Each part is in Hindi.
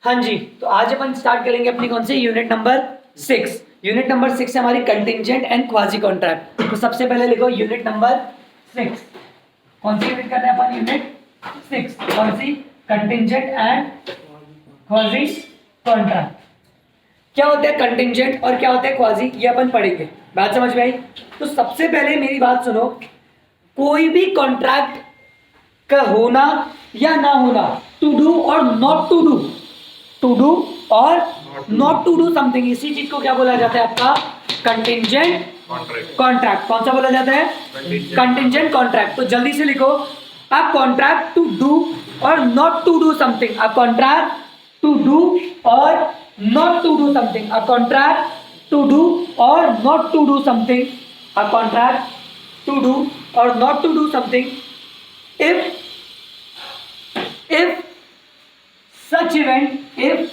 हाँ जी, तो आज अपन स्टार्ट करेंगे अपनी कौन सी यूनिट नंबर 6। यूनिट नंबर 6 है हमारी कंटिंजेंट एंड क्वाजी कॉन्ट्रैक्ट। तो सबसे पहले लिखो यूनिट नंबर 6। कौन सी यूनिट कर रहे हैं अपन? यूनिट 6। कौन सी? Contingent and quasi contract. क्या होता है कंटिंजेंट और क्या होता है क्वाजी, ये अपन पढ़ेंगे। बात समझ में आई? तो सबसे पहले मेरी बात सुनो, कोई भी कॉन्ट्रैक्ट का होना या ना होना, टू डू और not to do, to do और नॉट टू डू समथिंग, इसी चीज को क्या बोला जाता है? आपका कंटिंजेंट कॉन्ट्रैक्ट। कौन सा बोला जाता है? Contingent contract. तो जल्दी से लिखो, अ कॉन्ट्रैक्ट टू डू और not to do something, a contract to do और not to do something, a contract to do और not to do something, a contract to do और not to do something if such event if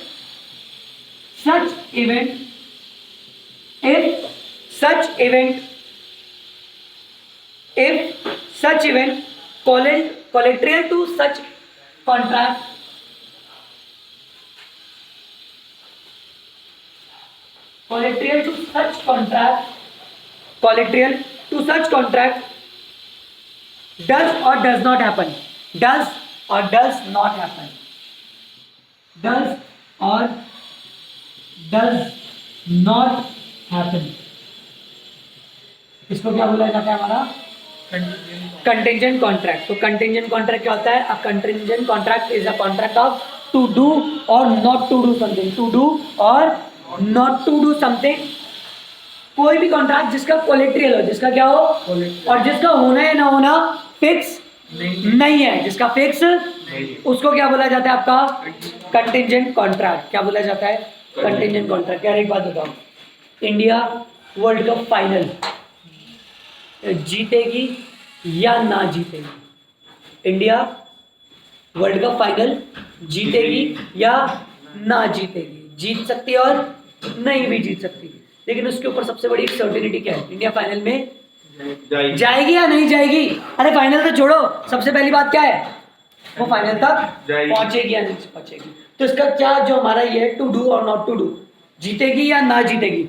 such event collateral to such contract does or does not happen, does or does not happen, does or does not happen, इसको क्या बोला जाता है? हमारा कंटिंजेंट कॉन्ट्रैक्ट। तो कंटिंजेंट कॉन्ट्रैक्ट क्या होता है? A contingent contract is a contract of to do और not to do something, to do और नॉट टू डू समथिंग। कोई भी कॉन्ट्रैक्ट जिसका कोलेट्रियल हो, जिसका क्या हो, और जिसका होना या ना होना फिक्स नहीं है, जिसका फिक्स उसको क्या बोला जाता है? आपका कंटिंजेंट कॉन्ट्रैक्ट। क्या बोला जाता है? Contingent contract. यार एक बात बताओ, इंडिया वर्ल्ड कप फाइनल जीतेगी या ना जीतेगी? इंडिया वर्ल्ड कप फाइनल जीतेगी या ना जीतेगी? जीत सकती है और नहीं भी जीत सकती, लेकिन उसके ऊपर सबसे बड़ी सर्टेनिटी क्या है? इंडिया फाइनल में जाएगी या नहीं जाएगी? अरे फाइनल तो छोड़ो, सबसे पहली बात क्या है? वो फाइनल तक पहुंचेगी या नहीं पहुंचेगी। तो इसका क्या जो हमारा ये है, टू डू और नॉट टू डू, जीतेगी या ना जीतेगी?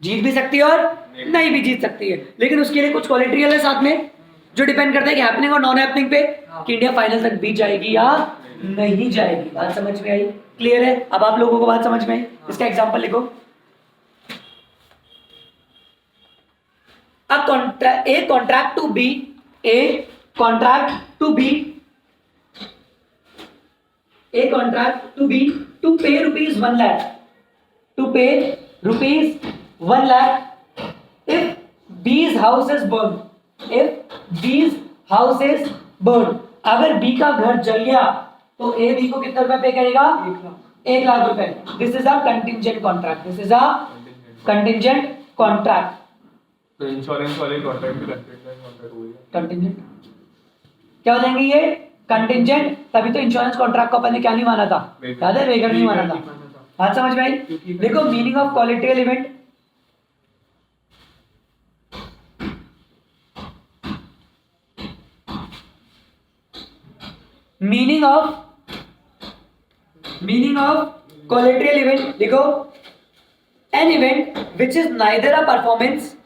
जीत भी सकती है और नहीं भी जीत सकती है, लेकिन उसके लिए कुछ कोलेट्रियल है साथ में जो डिपेंड करता है कि हैपनिंग और नॉन हैपनिंग पे, कि इंडिया फाइनल तक भी जाएगी या नहीं जाएगी। बात समझ में आई? क्लियर है? अब आप लोगों को बात समझ में आई? इसका एग्जांपल लिखो, a contract to be to pay rupees 1 lakh, to pay rupees 1 lakh if these houses burn, अगर बी का घर जल गया तो ए बी को कितना रुपए पे करेगा? 1 लाख रुपए। This is a contingent contract, this is a contingent contract. तो इंश्योरेंस वाले कॉन्ट्रैक्ट भी कॉन्ट्रैक्ट हो गया। कंटिंजेंट क्या हो जाएंगे ये? कंटिंजेंट। तभी तो इंश्योरेंस कॉन्ट्रैक्ट को अपन ने क्या नहीं माना था? याद है? वेगर नहीं माना था। बात समझ में आई? देखो meaning of collateral event, meaning of collateral event देखो, an event which is neither a performance,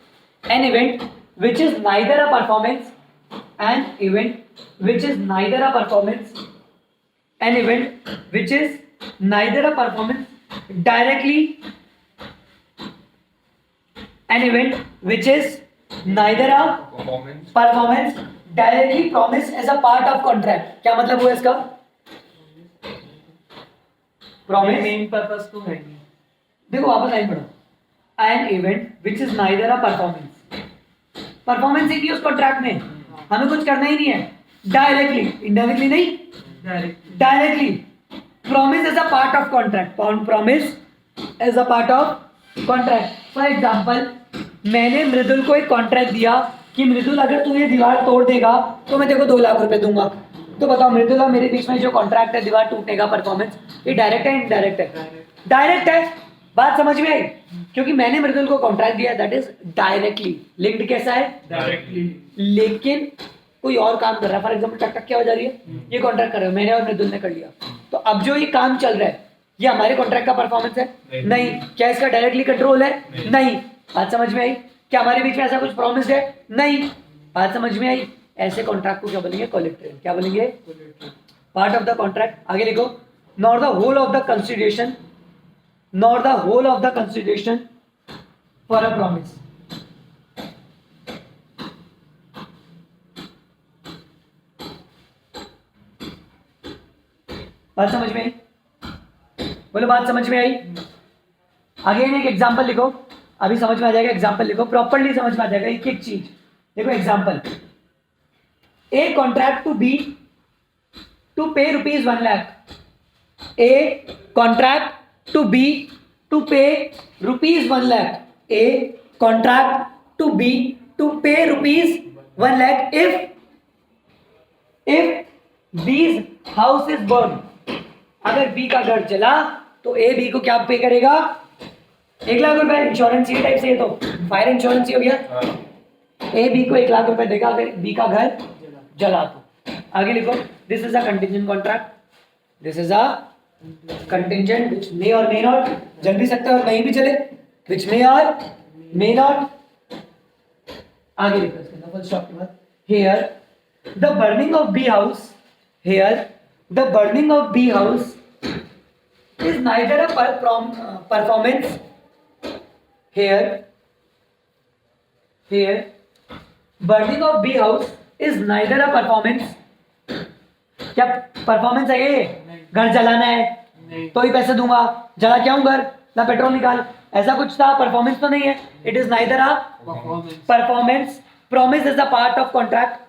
an event which is neither a performance, an event which is neither a performance, an event which is neither a performance directly, an event which is neither a performance directly promised as a part of contract। क्या मतलब हुआ इसका? प्रॉमिस मेन पर्पस तो है नहीं। देखो वापस लाइन पढ़ो, an event which is neither a performance ही नहीं उस कॉन्ट्रैक्ट में, हमें कुछ करना ही नहीं है। डायरेक्टली, इनडायरेक्टली नहीं, directly promise as a part of contract, promise as a part of contract. For example, मैंने मृदुल को एक कॉन्ट्रैक्ट दिया कि मृदुल अगर तू ये दीवार तोड़ देगा तो मैं तेरे को 2 लाख रुपए दूंगा। तो बताओ मृदुल और मेरे बीच में जो कॉन्ट्रैक्ट है दीवार टूटने का, परफॉर्मेंस, ये डायरेक्ट है इनडायरेक्ट है? डायरेक्ट है। बात समझ में आई? क्योंकि मैंने मृदुल को कॉन्ट्रैक्ट दिया, दैट इज डायरेक्टली लिंक्ड। कैसा है? डायरेक्टली। लेकिन कोई और काम कर रहा है, फॉर एग्जांपल टक टक क्या हो जा रही है, ये कॉन्ट्रैक्ट कर रहे हो, मैंने और मृदुल ने कर लिया, तो अब जो ये काम चल रहा है ये हमारे कॉन्ट्रैक्ट का परफॉर्मेंस है? नहीं। नहीं। क्या इसका डायरेक्टली कंट्रोल है? नहीं। नहीं। बात समझ में आई? क्या हमारे बीच में ऐसा कुछ प्रॉमिस है? नहीं। बात समझ में आई? ऐसे कॉन्ट्रैक्ट को क्या बोलेंगे? कोलेटरल। क्या बोलेंगे? Part of the contract. आगे लिखो, nor the whole of the consideration, nor the whole of the consideration for a promise. बात समझ में आई? बोलो, बात समझ में आई? अगेन एक एग्जांपल लिखो, अभी समझ में आ जाएगा। एग्जांपल लिखो, प्रॉपर्ली समझ में आ जाएगा एक एक चीज। देखो example, a contract to be to pay ₹1 lakh, a contract to be to pay ₹1 lakh, a contract to be to pay ₹1 lakh if B's house is burned, अगर बी का घर जला तो ए बी को क्या पे करेगा? 1 लाख रुपए। इंश्योरेंस ये टाइप से है, तो फायर इंश्योरेंस ही हो गया। ए बी को 1 लाख रुपए देगा अगर बी का घर जला तो। आगे लिखो, this is a contingent contract, this is a contingent which may or may not, जल भी सकता है और नहीं भी चले, विच मे और मे नॉट। आगे लिखो इसके अंदर फुल स्टॉप के बाद, here the burning of B house, here the burning of bee house is neither a performance, here burning of bee house is neither a performance, क्या परफॉर्मेंस है ये? घर जलाना है तो ही पैसे दूंगा, जला क्या हूं घर, ना पेट्रोल निकाल, ऐसा कुछ था? परफॉर्मेंस तो नहीं है। It is neither a performance. Promise is a part of contract,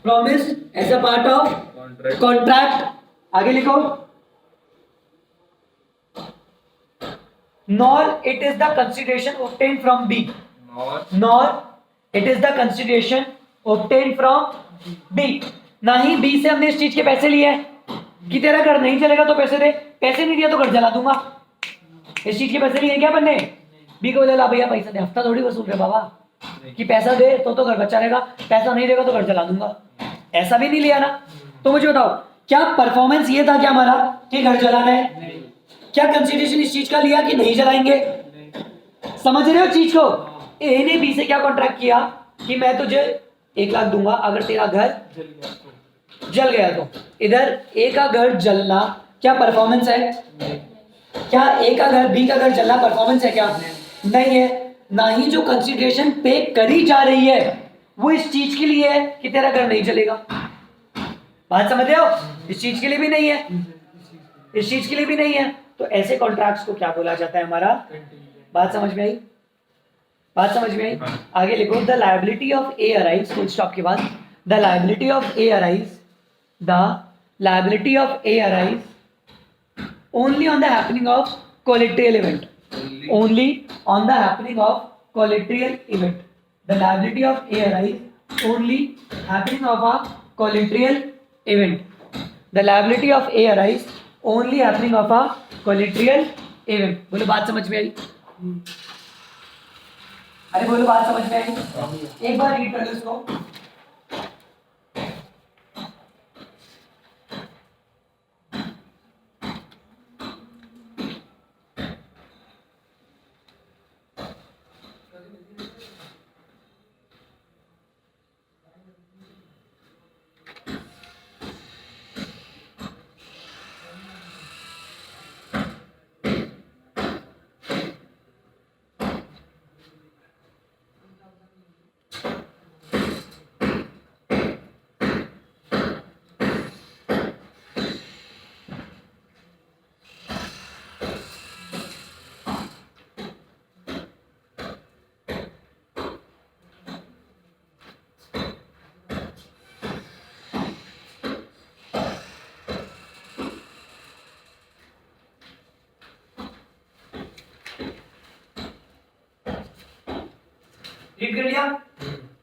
promise as a part of contract। आगे लिखो, nor it is the consideration obtained from B, nor it is the consideration obtained from B, ना ही B से हमने इस चीज के पैसे लिए कि तेरा घर नहीं चलेगा तो पैसे दे, पैसे नहीं दिया तो घर जला दूंगा। इस चीज के पैसे लिए क्या बनने? बी को बोला ला भैया पैसा दे, हफ्ता थोड़ी वसूल रहे बाबा कि पैसा दे तो घर बचा रहेगा, पैसा नहीं देगा तो घर जला दूंगा, ऐसा भी नहीं लिया ना। तो मुझे बताओ, क्या परफॉर्मेंस ये था क्या हमारा कि घर जलाना है? नहीं। क्या कंसीडरेशन इस चीज का लिया कि नहीं जलाएंगे? नहीं। समझ रहे हो चीज को? ए ने बी से क्या कॉन्ट्रैक्ट किया कि मैं तुझे 1 लाख दूंगा अगर तेरा घर जल गया तो। इधर ए का घर जलना क्या परफॉर्मेंस है? नहीं। क्या ए का घर बी का घर जलना परफॉर्मेंस है क्या? नहीं है। ना ही जो कंसीडरेशन पे करी जा रही है वो इस चीज के लिए है कि तेरा घर नहीं चलेगा। बात समझ रहे हो? इस चीज के लिए भी नहीं है, इस चीज के लिए भी नहीं है। तो ऐसे कॉन्ट्रैक्ट्स को क्या बोला जाता है? हमारा। बात समझ में आई? बात समझ में आई? आगे लिखो, the liability of A arise, full stop के बाद, the liability of A arise, the liability of A arise only on the happening of collateral event, only on the happening of collateral event. The liability of A arise only happening of a collateral event. The liability of A arise only happening of a collateral event. बोलो बात समझ में आई? अरे बोलो बात समझ में आई? एक बार रीड कर लो इसको। रीड कर लिया?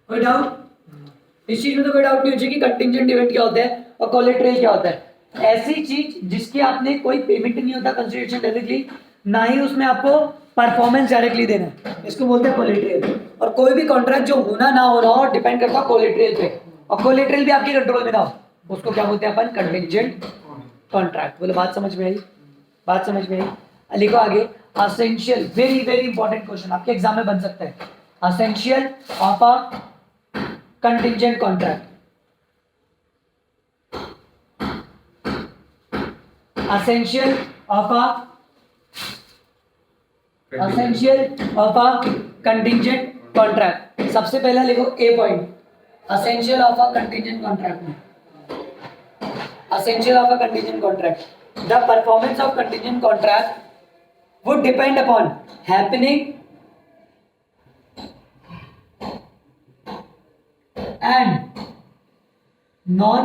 कोई डाउट? इस चीज में तो कोई डाउट नहीं होना कि कंटिंजेंट इवेंट क्या होता है और कोलेटरल क्या होता है। ऐसी चीज जिसकी आपने कोई पेमेंट नहीं होता कंसिडरेशन डायरेक्टली, ना ही उसमें आपको परफॉर्मेंस डायरेक्टली देना है, इसको बोलते हैं कोलेटरल। और कोई भी कॉन्ट्रैक्ट जो होना ना होना हो डिपेंड करता है कोलेटरल पे। और कोलेटरल भी आपके कंट्रोल में ना हो, उसको क्या बोलते हैं अपन? Contingent contract. बोलो बात समझ में आई? बात समझ में आई? लिखो आगे, essential, very very important question आपके एग्जाम में बन सकता है। Essential of a contingent contract, essential of a contingent contract। सबसे पहला लिखो ए point, essential of a contingent contract में, essential of a contingent contract, the performance of contingent contract would depend upon happening and non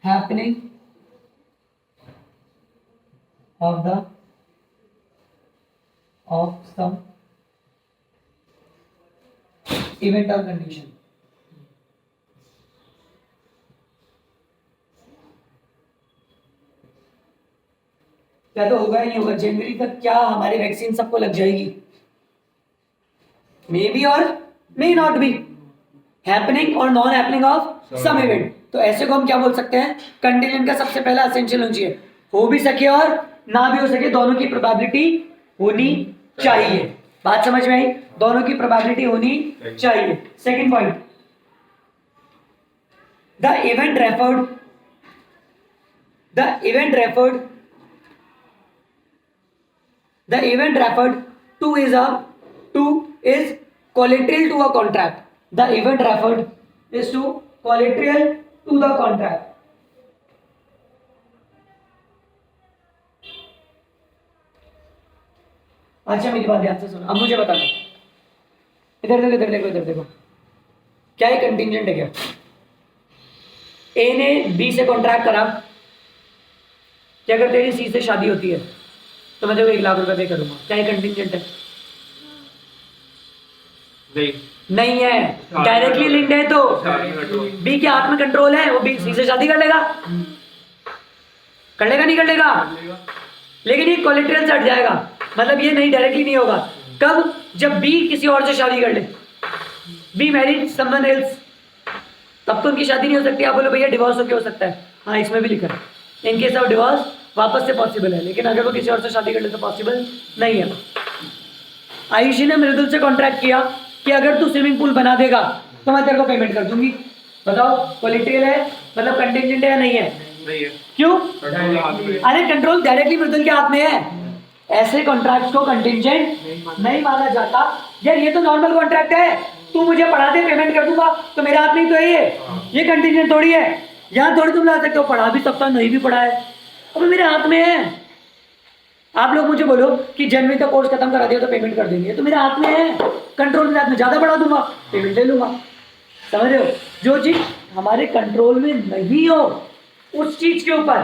happening of some event or condition। क्या तो होगा ही नहीं होगा? जनवरी तक क्या हमारी वैक्सीन सबको लग जाएगी? मे बी और मे नॉट बी, हैपनिंग और non happening of some event. तो ऐसे को हम क्या बोल सकते हैं? कंटिजेंट का सबसे पहला एसेंशियल होना चाहिए, हो भी सके और ना भी हो सके, दोनों की प्रोबेबिलिटी होनी चाहिए। बात समझ में आई? दोनों की प्रोबेबिलिटी होनी चाहिए। Second point, the event referred to is collateral to a contract। The event referred is to collateral to the contract। अच्छा मेरी बात ध्यान से सुनो, अब मुझे बताना, इधर देखो इधर देखो इधर देखो, क्या ये कंटिंजेंट है? क्या ए ने बी से कॉन्ट्रैक्ट करा कि अगर तेरी सी से शादी होती है तो मैं तेरे को 1 लाख रुपए पे करूंगा, क्या ये कंटिंजेंट है? नहीं है, डायरेक्टली लिंक्ड है। तो बी के हाथ में कंट्रोल है, वो बी सी से शादी कर लेगा, नहीं कर लेगा? लेकिन ये कोलेटरल से हट जाएगा, मतलब ये नहीं, डायरेक्टली नहीं होगा। कब? जब बी किसी और से शादी कर ले, बी मैरिड समवन एल्स, तब तो उनकी शादी नहीं हो सकती। आप बोलो भैया डिवोर्स हो सकता है, हाँ इसमें भी लिखा है, इन केस ऑफ डिवोर्स वापस से पॉसिबल है, लेकिन अगर वो किसी और से शादी कर ले तो पॉसिबल नहीं है। आयुषी ने मृदुल से कॉन्ट्रैक्ट किया कि अगर तू स्विमिंग पूल बना देगा तो मैं तेरे को पेमेंट कर दूंगी। बताओ कोलेटरल है मतलब कंटिंजेंट है या नहीं है? नहीं है। क्यों? अरे अरे कंट्रोल डायरेक्टली मृदुल के हाथ में है, ऐसे कॉन्ट्रैक्ट को कंटिंजेंट नहीं माना जाता। यार ये तो नॉर्मल कॉन्ट्रैक्ट है, तू मुझे पढ़ा दे पेमेंट कर दूंगा, तो मेरे हाथ में ही तो है ये कंटिंजेंट थोड़ी है। यहाँ थोड़ी तुम ला सकते हो, पढ़ा भी सकता नहीं भी पढ़ा है, अब मेरे हाथ में है। आप लोग मुझे बोलो कि जनवरी तक कोर्स खत्म करा दिया तो पेमेंट कर देंगे, तो मेरे हाथ में है, कंट्रोल मेरे हाथ में, ज्यादा बढ़ा दूंगा पेमेंट ले लूंगा। समझ रहे हो? जो चीज हमारे कंट्रोल में नहीं हो उस चीज के ऊपर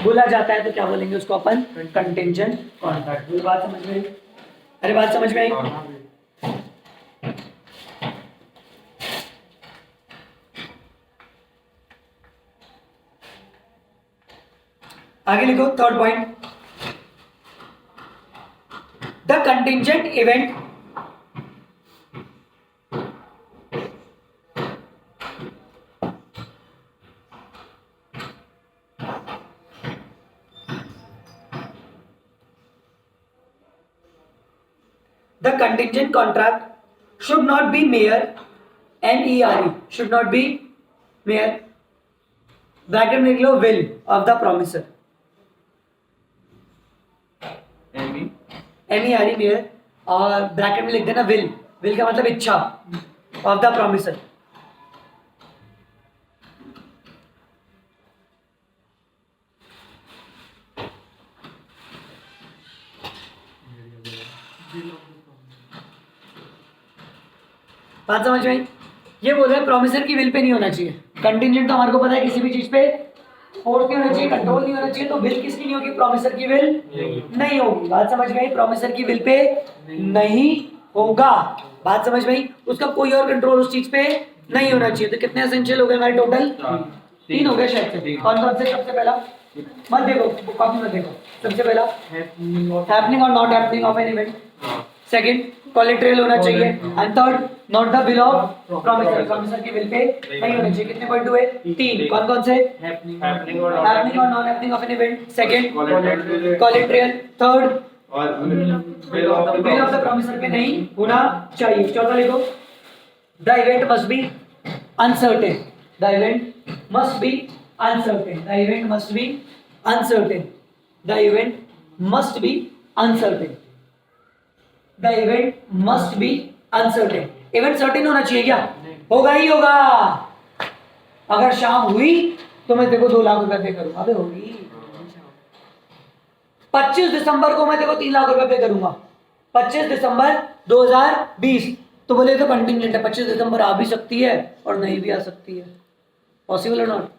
बोला जाता है तो क्या बोलेंगे उसको अपन? Contingent contract. बात समझ में आई? अरे बात समझ में आई? आगे लिखो third point, the contingent event the contingent contract should not be mere, M-E-R-E, should not be mere, bracket में लिख लो will of the promiser, M-E-R-E mere, और ब्रैकेट में लिख देना will, will का मतलब इच्छा, of the promiser। बात समझ में आई? ये बोल रहे हैं प्रोमिसर की विल पे नहीं होना चाहिए। कंटिंजेंट तो हमारे को पता है किसी भी चीज पे फोर्स नहीं होना चाहिए, कंट्रोल नहीं होना चाहिए, तो विल किसकी नहीं होगी? प्रोमिसर की विल नहीं होगी। बात समझ में आई? प्रोमिसर की विल पे नहीं होगा। बात समझ में आई? उसका कोई और कंट्रोल उस चीज पे नहीं होना चाहिए। तो कितने एसेंशियल हो गए हमारे टोटल? 3 हो गए शायद से। कौन कौन से? सबसे पहला मत देखो, कॉपी मत देखो। सबसे पहला हैपनिंग और not happening of an event. Second collateral होना चाहिए, and third not the will of promiser, promiser की विल पे नहीं होना चाहिए। कितने पॉइंट हुए? 3। कौन कौन से? हैपनिंग और हैपनिंग और non happening of an event, second collateral, third और विल ऑफ द प्रॉमिसर पे नहीं होना चाहिए। चौथा लिखो, the event must be uncertain, the event must be uncertain, the event must be uncertain, the event must be uncertain, the event must be uncertain. Event certain होना चाहिए क्या? होगा ही होगा। अगर शाम हुई तो मैं देखो 2 लाख रुपए पे करूंगा। अबे होगी। 25 दिसंबर को मैं देखो 3 लाख रुपए पे करूंगा। 25 दिसंबर 2020। तो बोले तो कंटिंजेंट है, 25 दिसंबर आ भी सकती है और नहीं भी आ सकती है। पॉसिबल और नॉट?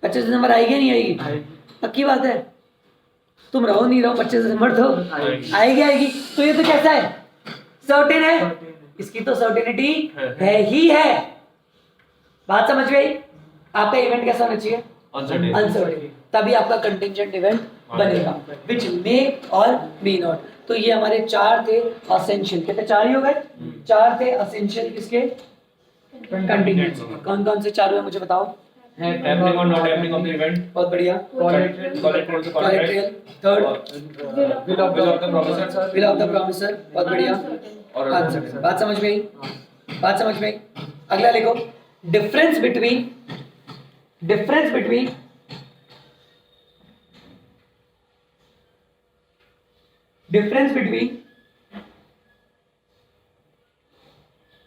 25 दिसंबर आएगी नहीं आएगी? पक्की बात है। तुम रहो नहीं रहो 25 दिसंबर तो आएगी आएगी। तो ये तो कैसा है? सर्टेन है। इसकी तो सर्टेनिटी है ही है। बात समझ गई? आपका इवेंट कैसा होना चाहिए? अनसर्टेन। तभी आपका कंटिंजेंट इवेंट बनेगा, विच मे और मे नॉट। तो ये हमारे 4 थे असेंशियल। कितने? 4 ही हो गए। 4 थे असेंशियल किसके? कंटिंजेंट। कौन कौन से 4 हुए मुझे बताओ? हैपनिंग और not happening of the event, बहुत बढ़िया। Collateral collateral, third will of the promiser, will of the promiser, बहुत बढ़िया। और आंसर। बात समझ में आई? बात समझ में आई? अगला लिखो, difference between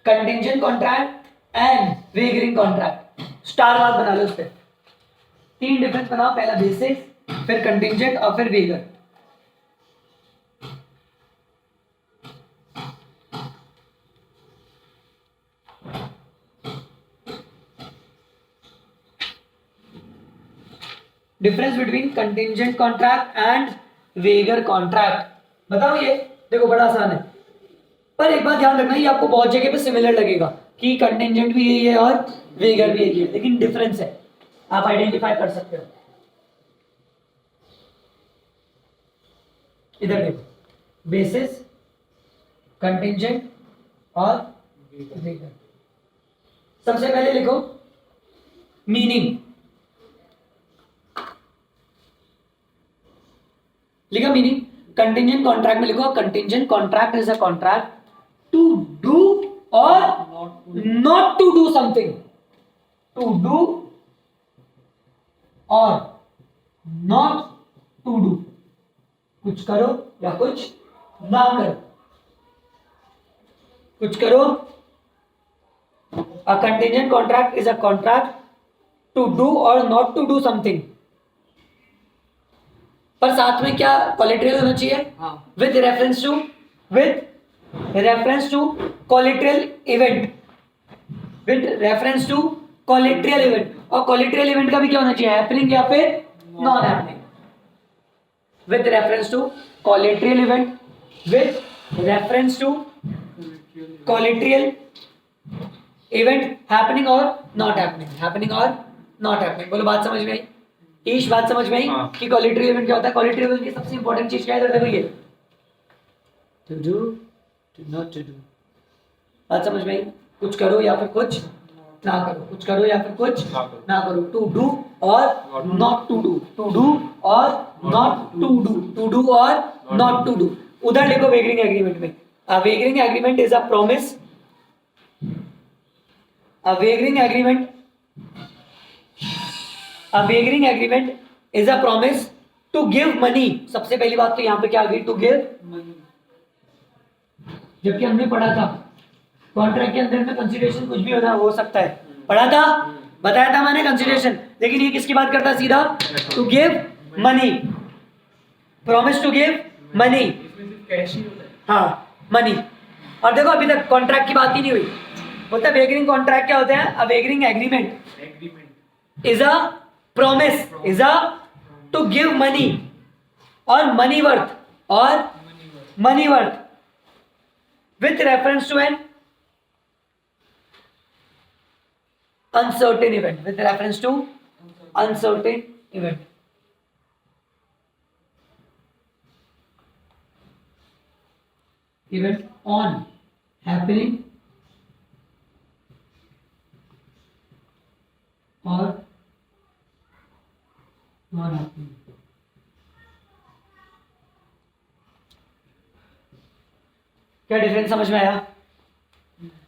contingent contract and wagering contract. Star mark बना लो उस पे। 3 डिफरेंस बनाओ, पहला बेसिस, फिर कंटिंजेंट और फिर wager. Difference between contingent contract and wager contract. बताओ ये देखो बड़ा आसान है, पर एक बात ध्यान रखना, ये आपको बहुत जगह पे सिमिलर लगेगा कि कंटिंजेंट भी यही है और वेगर भी यही है, लेकिन डिफरेंस है, आप आइडेंटिफाई कर सकते हो। इधर देखो, बेसिस, कंटिंजेंट और वेगर। सबसे पहले लिखो मीनिंग। लिखा मीनिंग। कंटिंजेंट कॉन्ट्रैक्ट में लिखो, contingent contract is a contract to do और not to do something, to do और नॉट टू डू, कुछ करो या कुछ ना करो, कुछ करो। अ contingent contract is a contract to do और नॉट टू डू समथिंग। पर साथ में क्या कोलेटरल होना चाहिए? With reference to collateral event, with reference to collateral event. और कोलेटरल इवेंट का भी क्या होना चाहिए? हैपनिंग या फिर non happening. With reference to collateral event, with reference to collateral event, happening और नॉट हैपनिंग, हैपनिंग और नॉट हैपनिंग। बोलो बात समझ में आई? ईश बात समझ में आई कि कोलेटरल इवेंट क्या होता है? कोलेटरल इवेंट की सबसे इंपॉर्टेंट चीज क्या है? देखो ये to do, to not to do. बात समझ में आई? कुछ करो या फिर कुछ ना करो, कुछ करो या फिर कुछ ना करो। टू डू और not to do, to do और not to do, to do और नॉट टू डू। उधर देखो वेगरिंग एग्रीमेंट में, a wagering agreement is a promise, a wagering agreement, A wagering agreement is a promise to give money। सबसे पहली बात तो यहाँ पे क्या आ गई? To give money। जबकि हमने पढ़ा था कॉन्ट्रैक्ट के अंदर में कंसीडरेशन कुछ भी होना हो सकता है, पढ़ा था, बताया था मैंने कंसीडरेशन। लेकिन ये किसकी बात करता है? सीधा to give money, promise to give money, cash ही होता है। हाँ मनी। और देखो अभी तक कॉन्ट्रैक्ट की बात ही नहीं हुई। बोलता वेगरिंग कॉन्ट्रैक्ट क्या होते हैं? A wagering agreement is a promise, is a to give money or money worth with reference to an uncertain event, with reference to uncertain event। Event on happening और नॉन हैपनिंग। क्या डिफरेंस समझ में आया?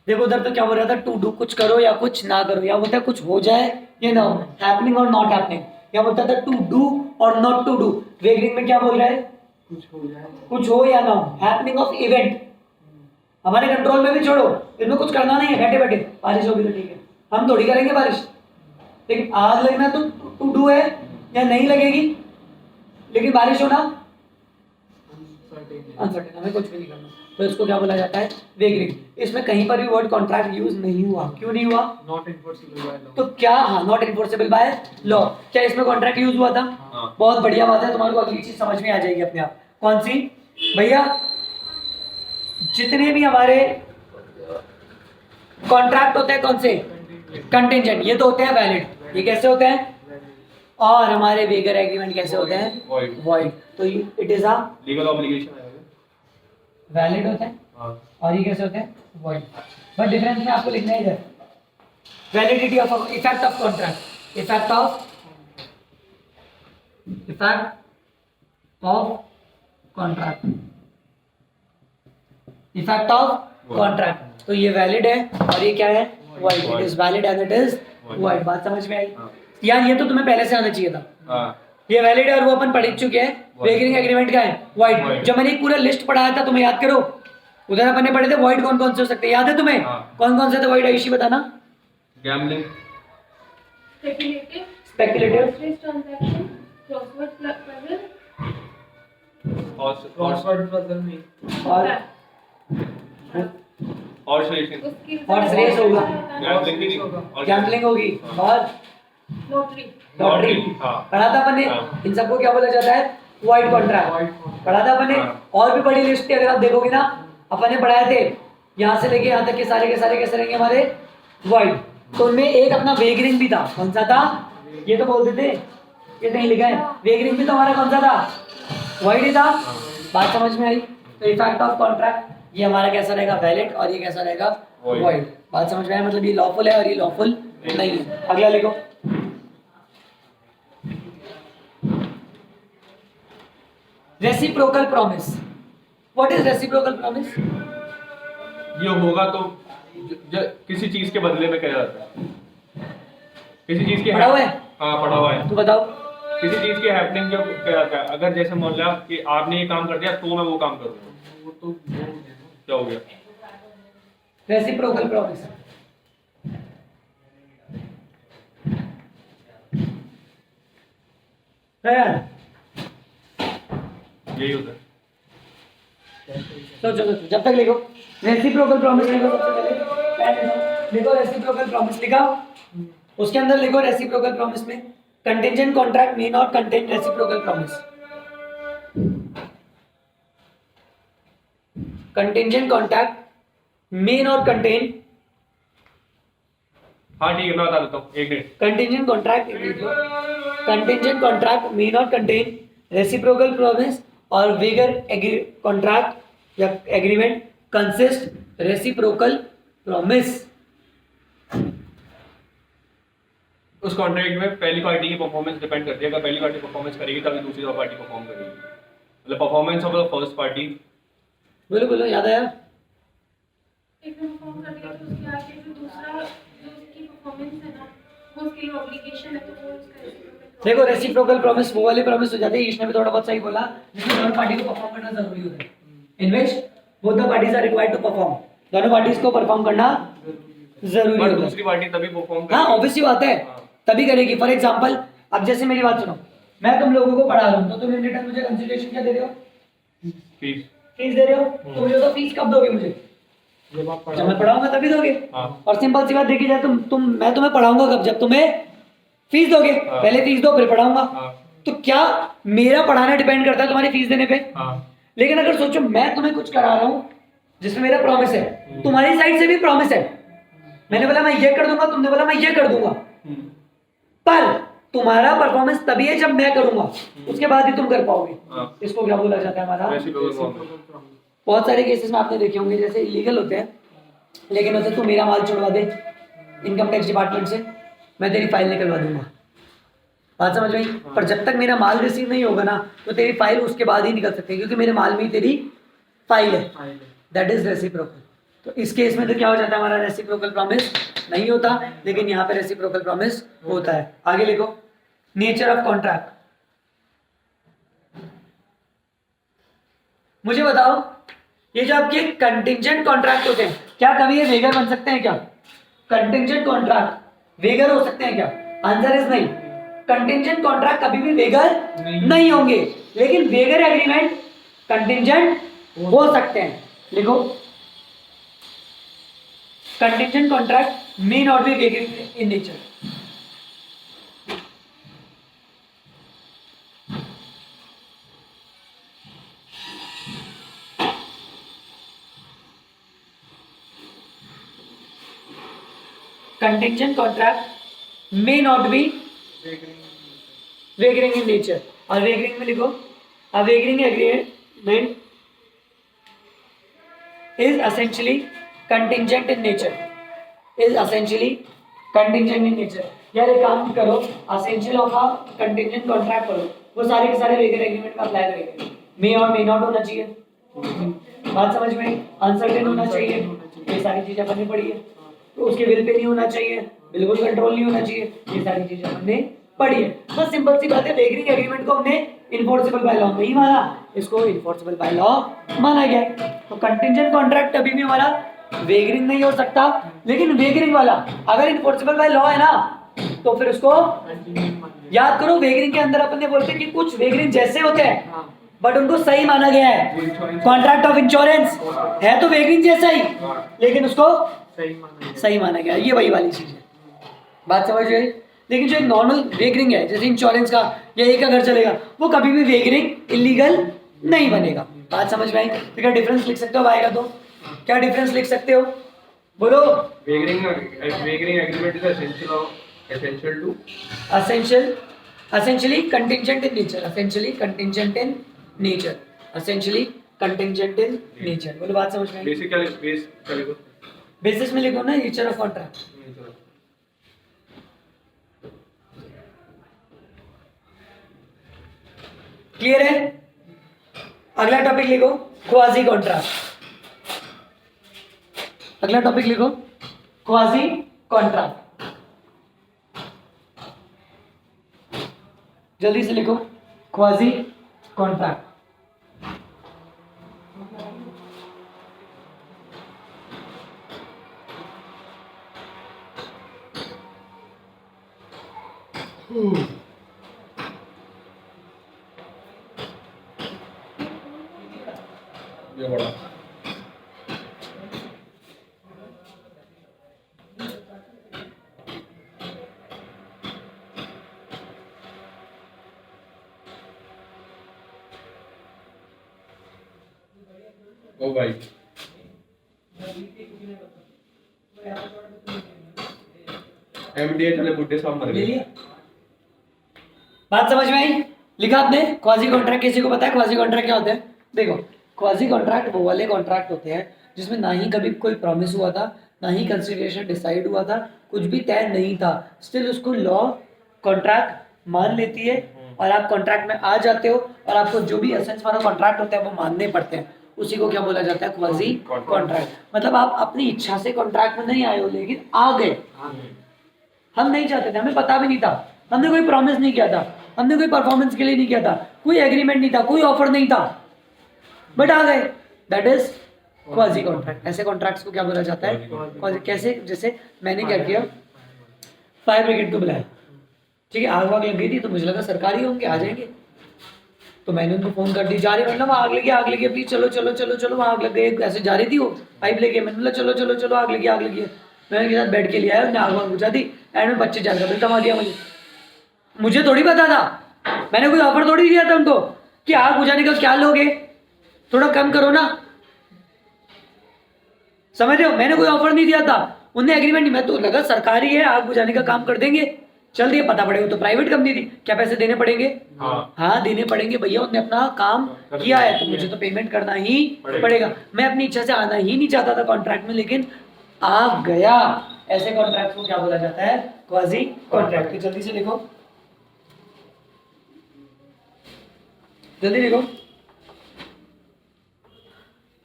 देखो उधर तो क्या बोल रहा था, टू डू कुछ करो या कुछ ना करो, या बोलता है कुछ हो जाए या ना हो, हैपनिंग और नॉट हैपनिंग। या बोलता था टू डू और नॉट टू डू। वेगरिंग में क्या बोल रहा है? कुछ हो जाए, कुछ हो या ना हो, हैपनिंग ऑफ इवेंट हमारे कंट्रोल में भी छोड़ो, इसमें कुछ करना नहीं है, बैठे बैठे बारिश होगी तो ठीक है, हम थोड़ी करेंगे बारिश। लेकिन आग लगना तो टू डू है या नहीं लगेगी, लेकिन बारिश होना अनसर्टेन, हमें कुछ भी नहीं करना। तो इसको क्या बोला जाता है? वेगरिंग। इसमें कहीं पर भी वर्ड कॉन्ट्रैक्ट यूज नहीं हुआ। क्यों नहीं हुआ? Not enforceable by law. तो क्या, हाँ, नॉट इन्फोर्सेबल बाय लॉ। क्या इसमें कॉन्ट्रैक्ट यूज हुआ था? हाँ। बहुत बढ़िया बात है, तुम्हारे को अगली चीज समझ में आ जाएगी अपने आप। कौन सी भैया? जितने भी हमारे कॉन्ट्रैक्ट होते हैं, कौन से? कंटिंजेंट, ये तो होते हैं वैलिड। ये कैसे होते हैं? और हमारे वेगर एग्रीमेंट कैसे होते हैं? Void। वॉइड। तो it is a legal obligation है। वैलिड होते हैं, हाँ। और ये कैसे होते हैं? वॉइड। बट डिफरेंस में आपको लिखना है इधर, validity of effect of contract, effect of contract, effect of contract. तो ये वैलिड है और ये क्या है? Void. It is valid and it is void. बात समझ में आई? हाँ। यार ये तो तुम्हें पहले से आना चाहिए था। हाँ। ये वैलिड है और वो अपन पढ़ चुके हैं। वेगरिंग एग्रीमेंट का है वॉइड। Void। जब मैंने एक पूरा लिस्ट पढ़ाया था, तुम्हें याद करो, उधर अपन ने पढ़े थे वॉइड कौन कौन से हो सकते हैं, याद है तुम्हें? हाँ। कौन कौन से थे वॉइड? आयुषी बताना। गैम्बलिंग, स्पेक्युलेटिव, क्रॉसवर्ड पजल नहीं, और हॉर्स रेसिंग, हॉर्स रेस होगा, गैम्बलिंग नहीं और गैम्बलिंग होगी, और लॉटरी हाँ। पढ़ा था अपन ने। हाँ। इन सबको क्या बोला जाता है? वॉइड कॉन्ट्रैक्ट पढ़ा था अपन ने। हाँ। और भी बड़ी लिस्ट थी, अगर आप देखोगे ना, अपन ने पढ़ाए थे यहाँ से लेके यहाँ तक के सारे के सारे कैसे रहेंगे हमारे? वॉइड। तो उनमें एक अपना वेगरिंग भी था। कौन सा था? ये तो बोलते थे, ये नहीं लिखा है। वेगरिंग भी तो हमारा कौन सा था? वॉइड ही था। बात समझ में आई? तो इफेक्ट ऑफ कॉन्ट्रैक्ट ये हमारा कैसा रहेगा? वैलिड। और ये कैसा रहेगा? Void। वॉइड। बात समझ में आई? मतलब ये लॉफुल है और ये लॉफुल नहीं है। अगला लिखो। Reciprocal promise. What is reciprocal promise? ये होगा तो किसी चीज के बदले में क्या जाता है? किसी चीज के पढ़ा हुआ है? हाँ पढ़ा हुआ है। तो बताओ। किसी चीज के हैपनिंग क्या क्या जाता है? अगर जैसे मान लिया कि आपने ये काम कर दिया तो मैं वो काम करूंगा, वो तो क्या हो गया? Reciprocal promise. यही होता है। तो चलो जब तक लिखो रेसिप्रोकल प्रॉमिस लिखो। सबसे पहले लिखो रेसिप्रोकल प्रॉमिस लिखा। उसके अंदर लिखो रेसिप्रोकल प्रॉमिस में contingent contract may not contain reciprocal promise. Contingent contract may not contain. हाँ ठीक है, मैं बता देता हूँ, एक minute. Contingent contract contingent contract may not contain reciprocal promise और वेगर कॉन्ट्रैक्ट या एग्रीमेंट कंसिस्ट रेसिप्रोकल प्रॉमिस। उस कॉन्ट्रैक्ट में पहली पार्टी की परफॉर्मेंस डिपेंड करती है। अगर पहली पार्टी परफॉर्मेंस करेगी तभी दूसरी पार्टी परफॉर्म करेगी। मतलब performance of the first party. बोलो बोलो, याद आया? एक में परफॉर्म कर दिया तो उसके आगे जो दूसरा जो उसकी परफॉर्मेंस है ना, वो उसके लिए ऑब्लिगेशन है, तो वो उसका reciprocal देखो रेसिप्रोकल प्रॉमिस वो वाली प्रॉमिस हो जाती है। इसने भी थोड़ा बहुत सही बोला, जिसमें दोनों पार्टी को परफॉर्म करना जरूरी होता है। In which both the parties are required to perform. दोनों पार्टीज को परफॉर्म करना जरूरी और होता दूसरी है। पार्टी तभी परफॉर्म हाँ करेगी। ऑब्वियसली बात है, तभी करेगी। फॉर एग्जांपल अब जैसे मेरी बात सुनो, मैं तुम लोगों को पढ़ा रहा हूँ, तो तुम इन रिटर्न मुझे कंसिडरेशन क्या दे रहे हो? फीस। फीस दे रहे हो। तो मुझे तो फीस कब दोगे? मुझे जब मैं पढ़ाऊंगा तभी दोगे। हाँ। और सिंपल सी बात देखी जाए, मैं तुम्हें पढ़ाऊंगा कब? जब तुम्हें फीस दोगे। हाँ। पहले फीस दो फिर पढ़ाऊंगा। हाँ। तो क्या मेरा पढ़ाना डिपेंड करता है तुम्हारी फीस देने पे? हाँ। लेकिन अगर सोचो मैं तुम्हें कुछ करा रहा हूँ जिसमें मेरा प्रॉमिस है, तुम्हारी साइड से भी प्रॉमिस है। मैंने बोला मैं ये कर दूंगा, तुमने बोला मैं ये कर दूंगा, पर तुम्हारा परफॉर्मेंस तभी है जब मैं करूंगा, उसके बाद ही तुम कर पाओगे। हाँ। इसको क्या बोला जाता है? हमारा रेसिप्रोकल प्रॉमिस। बहुत सारे केसेस में आपने देखे होंगे जैसे इलीगल होते हैं, लेकिन होते तू मेरा माल छुड़वा दे इनकम टैक्स डिपार्टमेंट से, मैं तेरी फाइल निकलवा दूंगा। बात समझ में आई? पर जब तक मेरा माल रिसीव नहीं होगा ना तो तेरी फाइल उसके बाद ही निकल सकती है, क्योंकि मेरे माल में ही तेरी फाइल है। That is reciprocal. तो इस केस में तो क्या हो जाता है, हमारा रेसिप्रोकल प्रॉमिस नहीं होता, लेकिन यहाँ पे रेसिप्रोकल प्रॉमिस होता है। आगे लिखो, नेचर ऑफ कॉन्ट्रैक्ट। मुझे बताओ, ये जो आपके कंटिंजेंट कॉन्ट्रैक्ट होते हैं, क्या कभी ये वेगर बन सकते हैं क्या? कंटिंजेंट कॉन्ट्रैक्ट वेगर हो सकते हैं क्या? आंसर इज नहीं। कंटिंजेंट कॉन्ट्रैक्ट कभी भी वेगर नहीं होंगे, लेकिन वेगर एग्रीमेंट कंटिंजेंट हो सकते हैं। लिखो, contingent contract may not be wager in nature. Contingent contract may not be wavering in nature। और wavering में लिखो, a wavering agreement is essentially contingent in nature। is essentially contingent in nature। यार एक काम करो, essential of a contingent contract करो, वो सारे के सारे waiver agreement में अप्लाई करेंगे। may और may not होना चाहिए, बात समझ में? अनसर्टेन होना चाहिए, ये सारी चीजें अपने पढ़ी है। तो उसके विल पे नहीं होना चाहिए, बिल्कुल कंट्रोल नहीं होना चाहिए, ये सारी चीजें हमने पढ़ी है। बस सिंपल सी बात है, वेगरिंग एग्रीमेंट को हमने इन्फोर्सेबल बाय लॉ नहीं माना, इसको इन्फोर्सेबल बाय लॉ माना गया। तो कंटिंजेंट कॉन्ट्रैक्ट कभी भी हमारा वेगरिंग नहीं हो सकता, लेकिन वेगरिंग वाला अगर इन्फोर्सेबल बाय लॉ है ना तो फिर उसको याद करो। वेगरिंग के अंदर अपन ने बोलते हैं कि कुछ वेगरिंग जैसे होते हैं बट उनको सही माना गया है। कॉन्ट्रैक्ट ऑफ इंश्योरेंस है तो वेगरिंग जैसा ही, लेकिन उसको सही माना गया, ये वही वाली चीज है। बात समझ गए? लेकिन जो एक नॉर्मल वेगरिंग है, जैसे इंश्योरेंस का या एक का घर चलेगा, वो कभी भी वेगरिंग इलीगल नहीं बनेगा। बात समझ में आई? तो क्या डिफरेंस लिख सकते हो आएगा तो? क्या डिफरेंस लिख सकते हो, बोलो? Wagering agreement is essential to essentially contingent in nature। essentially contingent in nature। essentially contingent in nature। बोलो, बात समझ में आई? बेसिक क्या लिखो? बेसिस में लिखो ना, नेचर ऑफ कॉन्ट्रैक्ट। क्लियर है? अगला टॉपिक लिखो, क्वाजी कॉन्ट्रैक्ट। अगला टॉपिक लिखो, क्वाजी कॉन्ट्रैक्ट। जल्दी से लिखो, क्वाजी कॉन्ट्रैक्ट। ये बड़ा ओ भाई एमडीए चले बुड्ढे साहब मर गए। बात समझ में आई? लिखा आपने? क्वाजी कॉन्ट्रैक्ट किसी को पता है क्वाजी कॉन्ट्रैक्ट क्या होता है? देखो, क्वाजी कॉन्ट्रैक्ट वो वाले कॉन्ट्रैक्ट होते हैं जिसमें ना ही कभी कोई प्रॉमिस हुआ था, ना ही कंसिडरेशन डिसाइड हुआ था, कुछ भी तय नहीं था, स्टिल उसको लॉ कॉन्ट्रैक्ट मान लेती है और आप कॉन्ट्रैक्ट में आ जाते हो और आपको जो भी एसेंस वाला कॉन्ट्रैक्ट होता है वो मानने पड़ते हैं। उसी को क्या बोला जाता है? Quasi contract. मतलब आप अपनी इच्छा से कॉन्ट्रैक्ट में नहीं आए हो, लेकिन आ गए। हम नहीं चाहते थे, हमें पता भी नहीं था, हमने कोई प्रॉमिस नहीं किया था, हमने कोई परफॉर्मेंस के लिए नहीं किया था, कोई एग्रीमेंट नहीं था, कोई ऑफर नहीं था, बट आ गए। That is quasi contract. ऐसे कॉन्ट्रैक्ट्स को क्या बोला जाता है? quasi। कैसे? जैसे मैंने क्या किया, फायर ब्रिगेड को बुलाया, ठीक है, आग वाग लग गई थी तो मुझे लगा सरकारी होंगे, आ जाएंगे, तो मैंने उनको फोन कर दी, जा रही, मतलब आग लगी प्लीज चलो चलो चलो चलो, वहाँ आग लग गई, ऐसे जा रही थी वो पाइप लेके, मैंने बोला चलो चलो चलो, आग लगी मैंने उनके साथ बैठ के लिया है, उन्हें आग वाग बुझा दी, एंड में बच्चे जाकर बिल थमा दिया। मुझे थोड़ी पता था, मैंने कोई ऑफर थोड़ी दिया था उनको कि आग बुझाने का क्या लोगे, थोड़ा कम करो ना, समझ रहे हो? मैंने कोई ऑफर नहीं दिया था, उन्हें एग्रीमेंट नहीं, मैं तो लगा सरकारी है, आग बुझाने का काम कर देंगे, चल दिए, पता पड़ेगा, तो प्राइवेट कंपनी थी, क्या पैसे देने पड़ेंगे? हाँ हाँ देने पड़ेंगे भैया, उन्होंने अपना काम कर किया है दिया। तो मुझे तो पेमेंट करना ही पड़ेगा। पड़ेगा। मैं अपनी इच्छा से आना ही नहीं चाहता था कॉन्ट्रैक्ट में, लेकिन आ गया। ऐसे कॉन्ट्रैक्ट को क्या बोला जाता है? Quasi contract. तो जल्दी से लिखो, जल्दी लिखो।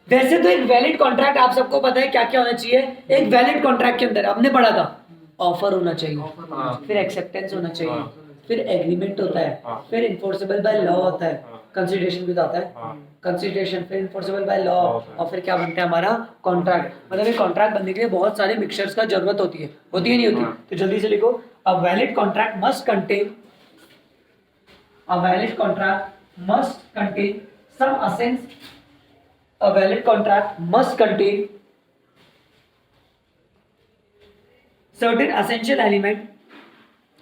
वैसे तो एक वैलिड कॉन्ट्रैक्ट आप सबको पता है क्या क्या होना चाहिए। एक वैलिड कॉन्ट्रैक्ट के अंदर हमने पढ़ा था, ऑफर होना चाहिए, हाँ। फिर एक्सेप्टेंस होना चाहिए, हाँ। फिर एग्रीमेंट होता है, हाँ। फिर इन्फोर्सेबल बाय लॉ होता है, हाँ। कंसिडरेशन भी तो आता है, हाँ। कंसिडरेशन, फिर इन्फोर्सेबल बाय लॉ, होता है। और फिर क्या बनता है हमारा कॉन्ट्रैक्ट। मतलब ये कॉन्ट्रैक्ट बनने के लिए बहुत सारे मिक्सचर्स का जरूरत होती है नहीं होती? हाँ। तो जल्दी से लिखो, a valid contract must contain, a valid contract must contain some assets. A valid contract must contain certain essential element.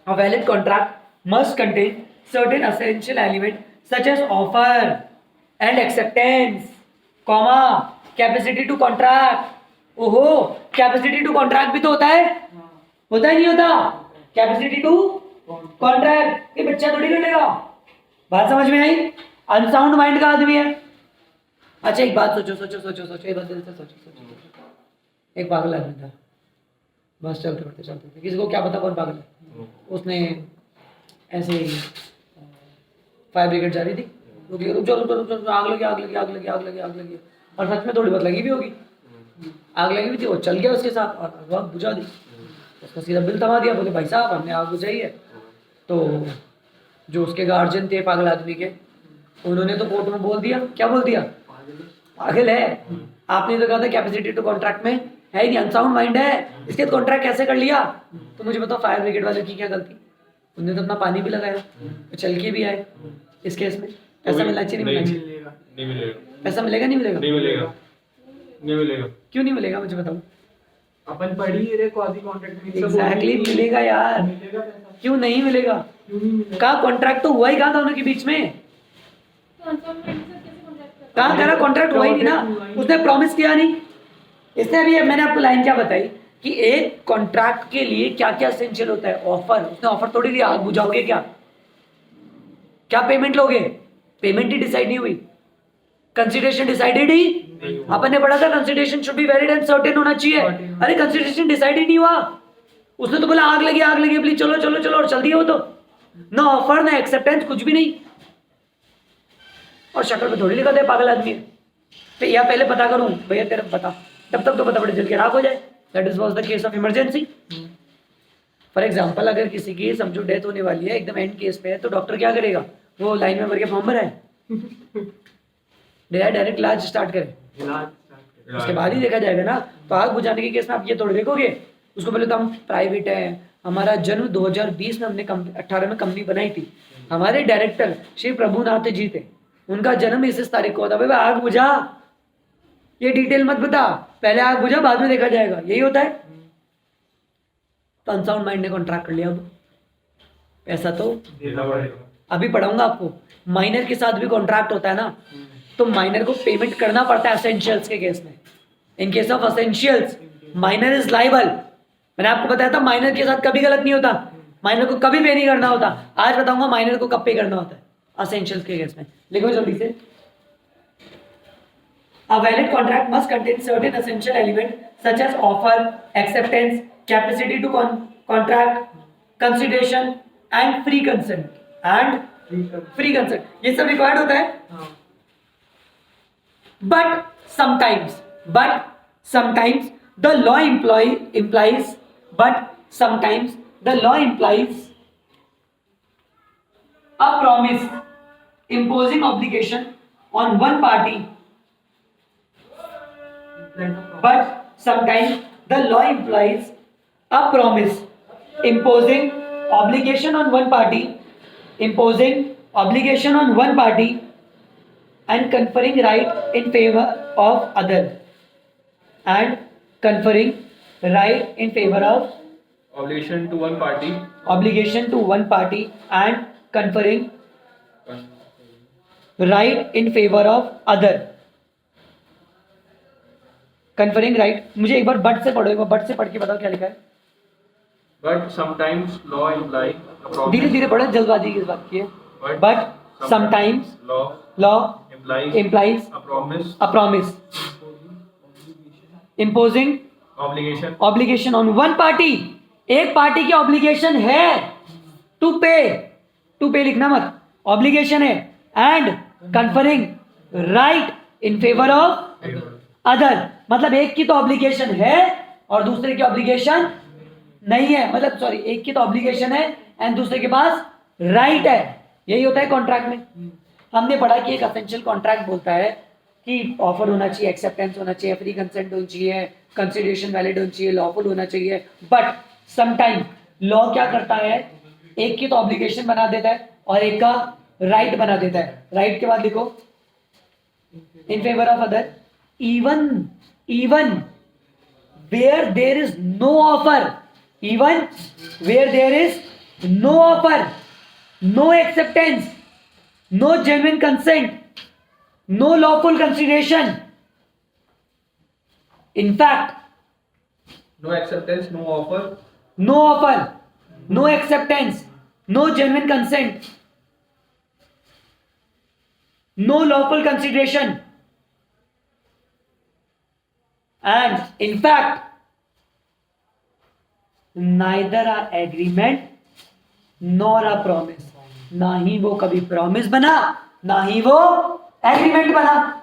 A valid contract must contain certain essential element such as offer and acceptance, comma, capacity to contract. ओहो, कैपेसिटी टू कॉन्ट्रैक्ट भी तो होता है, होता है नहीं होता? कैपेसिटी टू कॉन्ट्रैक्ट ये बच्चा थोड़ी कर लेगा। बात समझ में आई? अनसाउंड माइंड का आदमी है। अच्छा एक बात सोचो सोचो सोचो सोचो, एक बात दिल से सोचो सोचो सोचो। एक पागल आदमी था, बस चलते बढ़ते, किसी को क्या पता कौन पागल है। उसने ऐसे ही फायर ब्रिगेड जा रही थी, रुक जाओ रुक जाओ रुक जाओ रुक जाओ, आग लगी आग लगी आग लगी आग लगी आग लगी, और सच में थोड़ी बहुत लगी भी होगी, आग लगी भी थी, वो चल गया उसके साथ और आग बुझा दी। उसका सीधा बिल थमा दिया, बोले भाई साहब हमने आग बुझाई है। तो जो उसके गार्जियन थे पागल आदमी के, उन्होंने तो कोर्ट में बोल दिया, क्या बोल दिया? पागल है, आपने तो कहा था कैपेसिटी टू कॉन्ट्रैक्ट में है ही नहीं, अनसाउंड माइंड है, इसके तो कॉन्ट्रैक्ट कैसे कर लिया? तो मुझे बताओ फायर ब्रिगेड वाले की क्या गलती? उन्होंने तो अपना पानी भी लगाया, तो चल के भी आए। इस केस में पैसा मिलना चाहिए नहीं मिलना चाहिए? नहीं मिलेगा, पैसा मिलेगा नहीं मिलेगा? नहीं मिलेगा, नहीं मिलेगा। क्यों नहीं मिलेगा मुझे बताओ? अपन पढ़ ही रहे क्वाजी कॉन्ट्रैक्ट में। एग्जैक्टली मिलेगा यार, मिलेगा पैसा, क्यों नहीं मिलेगा? क्यों नहीं मिलेगा? कहा कॉन्ट्रैक्ट तो हुआ ही कहा था उनके बीच में, तो अनसाउंड माइंड से कैसे कॉन्टैक्ट करते कहा कह रहा कॉन्ट्रैक्ट हुआ ही नहीं ना, उसने प्रॉमिस किया नहीं। इसने अभी मैंने आपको लाइन क्या बताई कि एक कॉन्ट्रैक्ट के लिए क्या क्या एसेंशियल होता है? ऑफर, उसने ऑफर थोड़ी दिया, आग बुझाओगे क्या? क्या पेमेंट लोगे? पेमेंट ही डिसाइड नहीं हुई, कंसिडरेशन डिसाइडेड ही अपन ने पढ़ा था, consideration should be valid and certain होना चाहिए। अरे कंसिडरेशन डिसाइड ही नहीं हुआ, उसने तो बोला आग लगी बोली चलो चलो चलो और चल दिया वो तो, ना ऑफर ना एक्सेप्टेंस, कुछ भी नहीं। और शक्ल पे थोड़ी लिखा था पागल आदमी है। तो या पहले पता करूं भैया तेरे बता, तब तक तो पता पड़े जल के राख हो जाए। That is was the case of emergency. For example अगर किसी की समझो डेथ होने वाली है, एकदम एंड केस पे है, तो डॉक्टर क्या करेगा? वो लाइन में भर के फॉर्म भरा है, डायरेक्ट इलाज स्टार्ट करे, इलाज start कर। उसके बाद ही देखा जाएगा ना। तो आग बुझाने के केस में आप ये थोड़ी देखोगे, उसको पहले तो हम प्राइवेट है, हमारा जन्म 2020 में हमने 18 में कंपनी बनाई थी, हमारे डायरेक्टर श्री प्रभुनाथ जी थे, उनका जन्म इस तारीख को होता। भाई आग बुझा, ये डिटेल मत बता, पहले आग बुझा बाद में देखा जाएगा, यही होता है। तो अनसाउंड माइंड ने कॉन्ट्रैक्ट कर लिया। अब पैसा तो देना पड़ेगा। अभी पढ़ाऊंगा आपको, माइनर के साथ भी कॉन्ट्रैक्ट होता है ना, तो माइनर को पेमेंट करना पड़ता है एसेंशियल्स के केस में। In case of essentials minor is liable. मैंने आपको बताया था माइनर के साथ कभी गलत नहीं होता, माइनर को कभी पे नहीं करना होता। आज बताऊंगा माइनर को कब पे करना होता है एसेंशियल्स के केस में। लिखो जल्दी से, A valid contract must contain certain essential elements such as offer, acceptance, capacity to contract, consideration and free consent. And free consent. ये सब required होता है। हाँ। But sometimes the law implies a promise imposing obligation on one party. But sometimes the law implies a promise imposing obligation on one party and conferring right in favor of other and conferring right in favor of Obligation to one party. obligation to one party and conferring right in favor of other. Conferring right. मुझे एक बार बट से पढ़ो, एक बार बट से पढ़ के बताओ क्या लिखा है। But sometimes law implies a promise. धीरे धीरे पढ़ो, जल्दबाजी किस बात की है? But sometimes law law implies implies a promise, a promise imposing obligation obligation on one party. एक पार्टी की ऑब्लिगेशन है टू पे लिखना मत, ऑब्लिगेशन है, and conferring right in favour of other. मतलब एक की तो ऑब्लिगेशन है और दूसरे की ऑब्लिगेशन नहीं है, मतलब सॉरी, एक की तो ऑब्लिगेशन है एंड दूसरे के पास राइट है. यही होता है कॉन्ट्रैक्ट में. हमने पढ़ा कि एक असेंशियल कॉन्ट्रैक्ट बोलता है कि ऑफर होना चाहिए, एक्सेप्टेंस होना चाहिए, फ्री कंसेंट होनी चाहिए, कंसिडरेशन वैलिड होनी चाहिए, लॉफुल होना चाहिए. बट समटाइम लॉ क्या करता है, एक की तो ऑब्लिगेशन बना देता है और एक का राइट बना देता है. राइट के बाद लिखो in favour of other, even where there is no offer, even where there is no offer, no acceptance, no genuine consent, no lawful consideration. In fact, no acceptance no offer no offer, no acceptance, no genuine consent, no lawful consideration, and in fact neither are agreement nor a promise. ना ही वो कभी प्रॉमिस बना, ना ही वो एग्रीमेंट बना.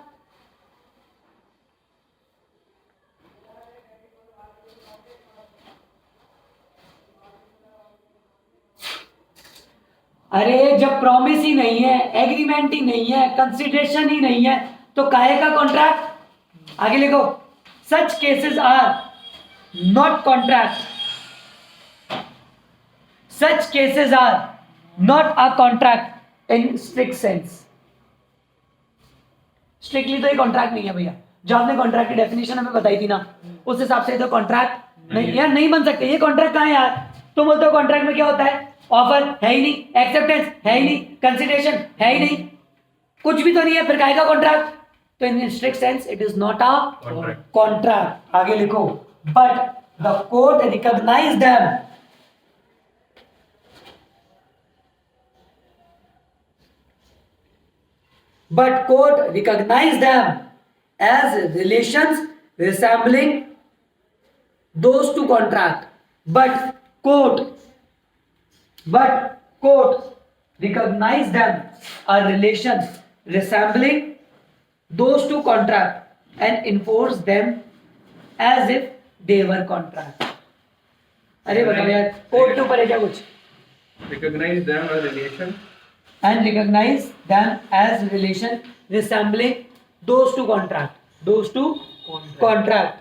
अरे जब प्रॉमिस ही नहीं है, एग्रीमेंट ही नहीं है, कंसिडरेशन ही नहीं है, तो काहे का कॉन्ट्रैक्ट? आगे लिखो, such cases are not contract. Such cases are not a contract in strict sense. Strictly तो ये कॉन्ट्रैक्ट नहीं है भैया. जो आपने कॉन्ट्रैक्ट की डेफिनेशन हमें बताई थी ना, उस हिसाब से तो कॉन्ट्रैक्ट नहीं यार, नहीं बन सकते. ये कॉन्ट्रैक्ट कहाँ है यार? तुम बोलते हो कॉन्ट्रैक्ट में क्या होता है? ऑफर है ही नहीं, एक्सेप्टेंस है ही नहीं, कंसिडरेशन है ही नहीं, कुछ भी तो नहीं है, फिर काहे का कॉन्ट्रैक्ट? तो in strict sense it is not a contract. आगे लिखो, but the court recognize them but court recognize them as relations resembling those to contract. But court recognize them a relation resembling those to contract and enforce them as if they were contract. अरे बताओ यार, कोर्ट के ऊपर है क्या कुछ? recognize them as relation And recognize them as relation resembling those to contract. Those to contract.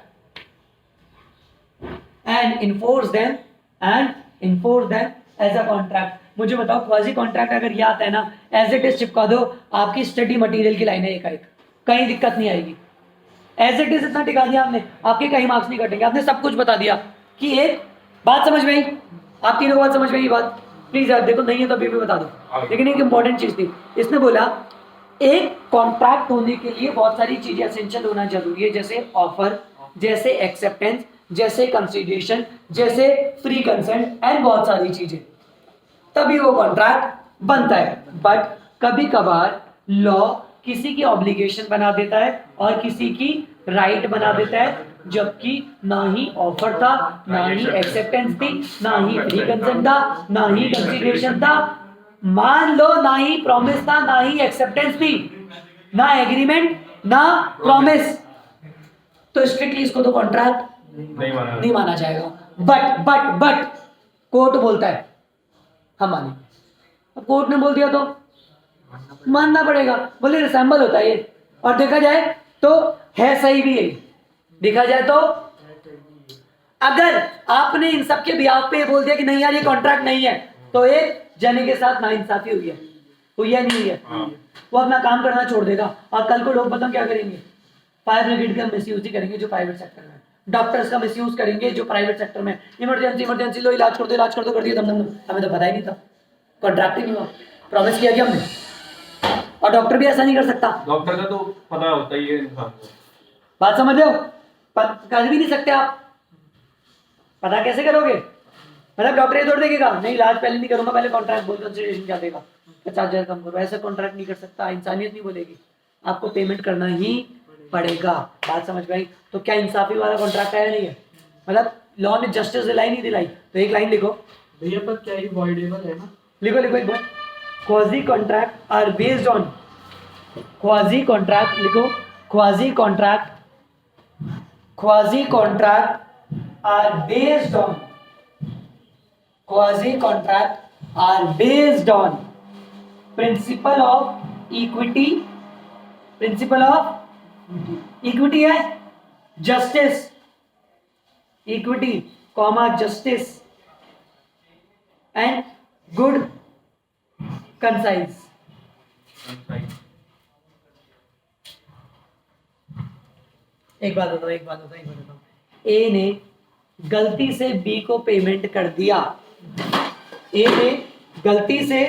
And enforce them as a contract. मुझे बताओ, क्वाजी कॉन्ट्रैक्ट अगर ये आता है ना, एज इट इज चिपका दो, आपकी स्टडी मटेरियल की लाइन है एक, कहीं दिक्कत नहीं आएगी. एज इट इज इतना टिका दिया आपने, आपके कहीं मार्क्स नहीं कटेंगे. आपने सब कुछ बता दिया कि एक बात समझ में आई, आप तीनों बात समझ में आई बात. प्लीज यार देखो, नहीं है तो अभी भी बता दो. लेकिन एक इंपॉर्टेंट चीज थी, इसने बोला एक कॉन्ट्रैक्ट होने के लिए बहुत सारी चीजें एसेंशियल होना जरूरी है, जैसे ऑफर, जैसे एक्सेप्टेंस, जैसे कंसिडरेशन, जैसे फ्री कंसेंट एंड बहुत सारी चीजें, तभी वो कॉन्ट्रैक्ट बनता है. बट कभी कभार लॉ किसी की ऑब्लिगेशन बना देता है और किसी की राइट बना देता है, जबकि ना ही ऑफर था, ना ही एक्सेप्टेंस थी, ना ही फ्री कंसेंट था, ना ही कंसिडरेशन था, मान लो ना ही प्रॉमिस था, ना ही एक्सेप्टेंस थी, ना एग्रीमेंट, ना प्रॉमिस, तो स्ट्रिक्टली इसको तो कॉन्ट्रैक्ट नहीं माना जाएगा. बट कोर्ट बोलता है हम माने. अब कोर्ट ने बोल दिया तो मानना पड़ेगा. बोले रिसेंबल होता है ये, और देखा जाए तो है सही भी है. देखा जाए तो अगर आपने इन सब के बिहाफ पे बोल दिया कि नहीं यार ये कॉन्ट्रैक्ट नहीं है, तो एक जने के साथ नाइंसाफी हुई है नहीं हुई है? वो अपना काम करना छोड़ देगा और कल को लोग बताओ क्या करेंगे? फायर ब्रिगेड का मिसयूज ही करेंगे जो प्राइवेट सेक्टर में, डॉक्टर्स का मिसयूज करेंगे जो प्राइवेट सेक्टर में, इमरजेंसी लो, इलाज कर दो कर दिया, दम हमें तो पता ही नहीं था, कॉन्ट्रैक्ट ही नहीं हुआ, प्रॉमिस किया क्या हमने? और डॉक्टर भी ऐसा नहीं कर सकता. डॉक्टर का तो पता होता ही है इंसान को. बात समझ रहे हो? कर भी नहीं सकते आप. पता कैसे करोगे? मतलब डॉक्टर ये थोड़ी देखेगा नहीं इलाज पहले नहीं करूंगा, पहले कॉन्ट्रैक्ट बोल कंसिडरेशन क्या देगा 50,000 कम करो, ऐसा कॉन्ट्रैक्ट नहीं कर सकता, इंसानियत नहीं बोलेगी, आपको पेमेंट करना ही पड़ेगा। बात समझ में आई? तो क्या इंसाफी वाला कॉन्ट्रैक्ट है या नहीं है? मतलब लॉ ने जस्टिस दिलाई नहीं दिलाई? तो एक लाइन लिखो भैया, पर क्या ये वॉइडेबल है ना? लिखो लिखो एक बार, quasi contract are based on, quasi contract लिखो, quasi contract are based on, quasi contract are based on principle of equity, principle of equity है justice, equity comma justice and good concise। एक बात बताओ, ए ने गलती से बी को पेमेंट कर दिया, ए ने गलती से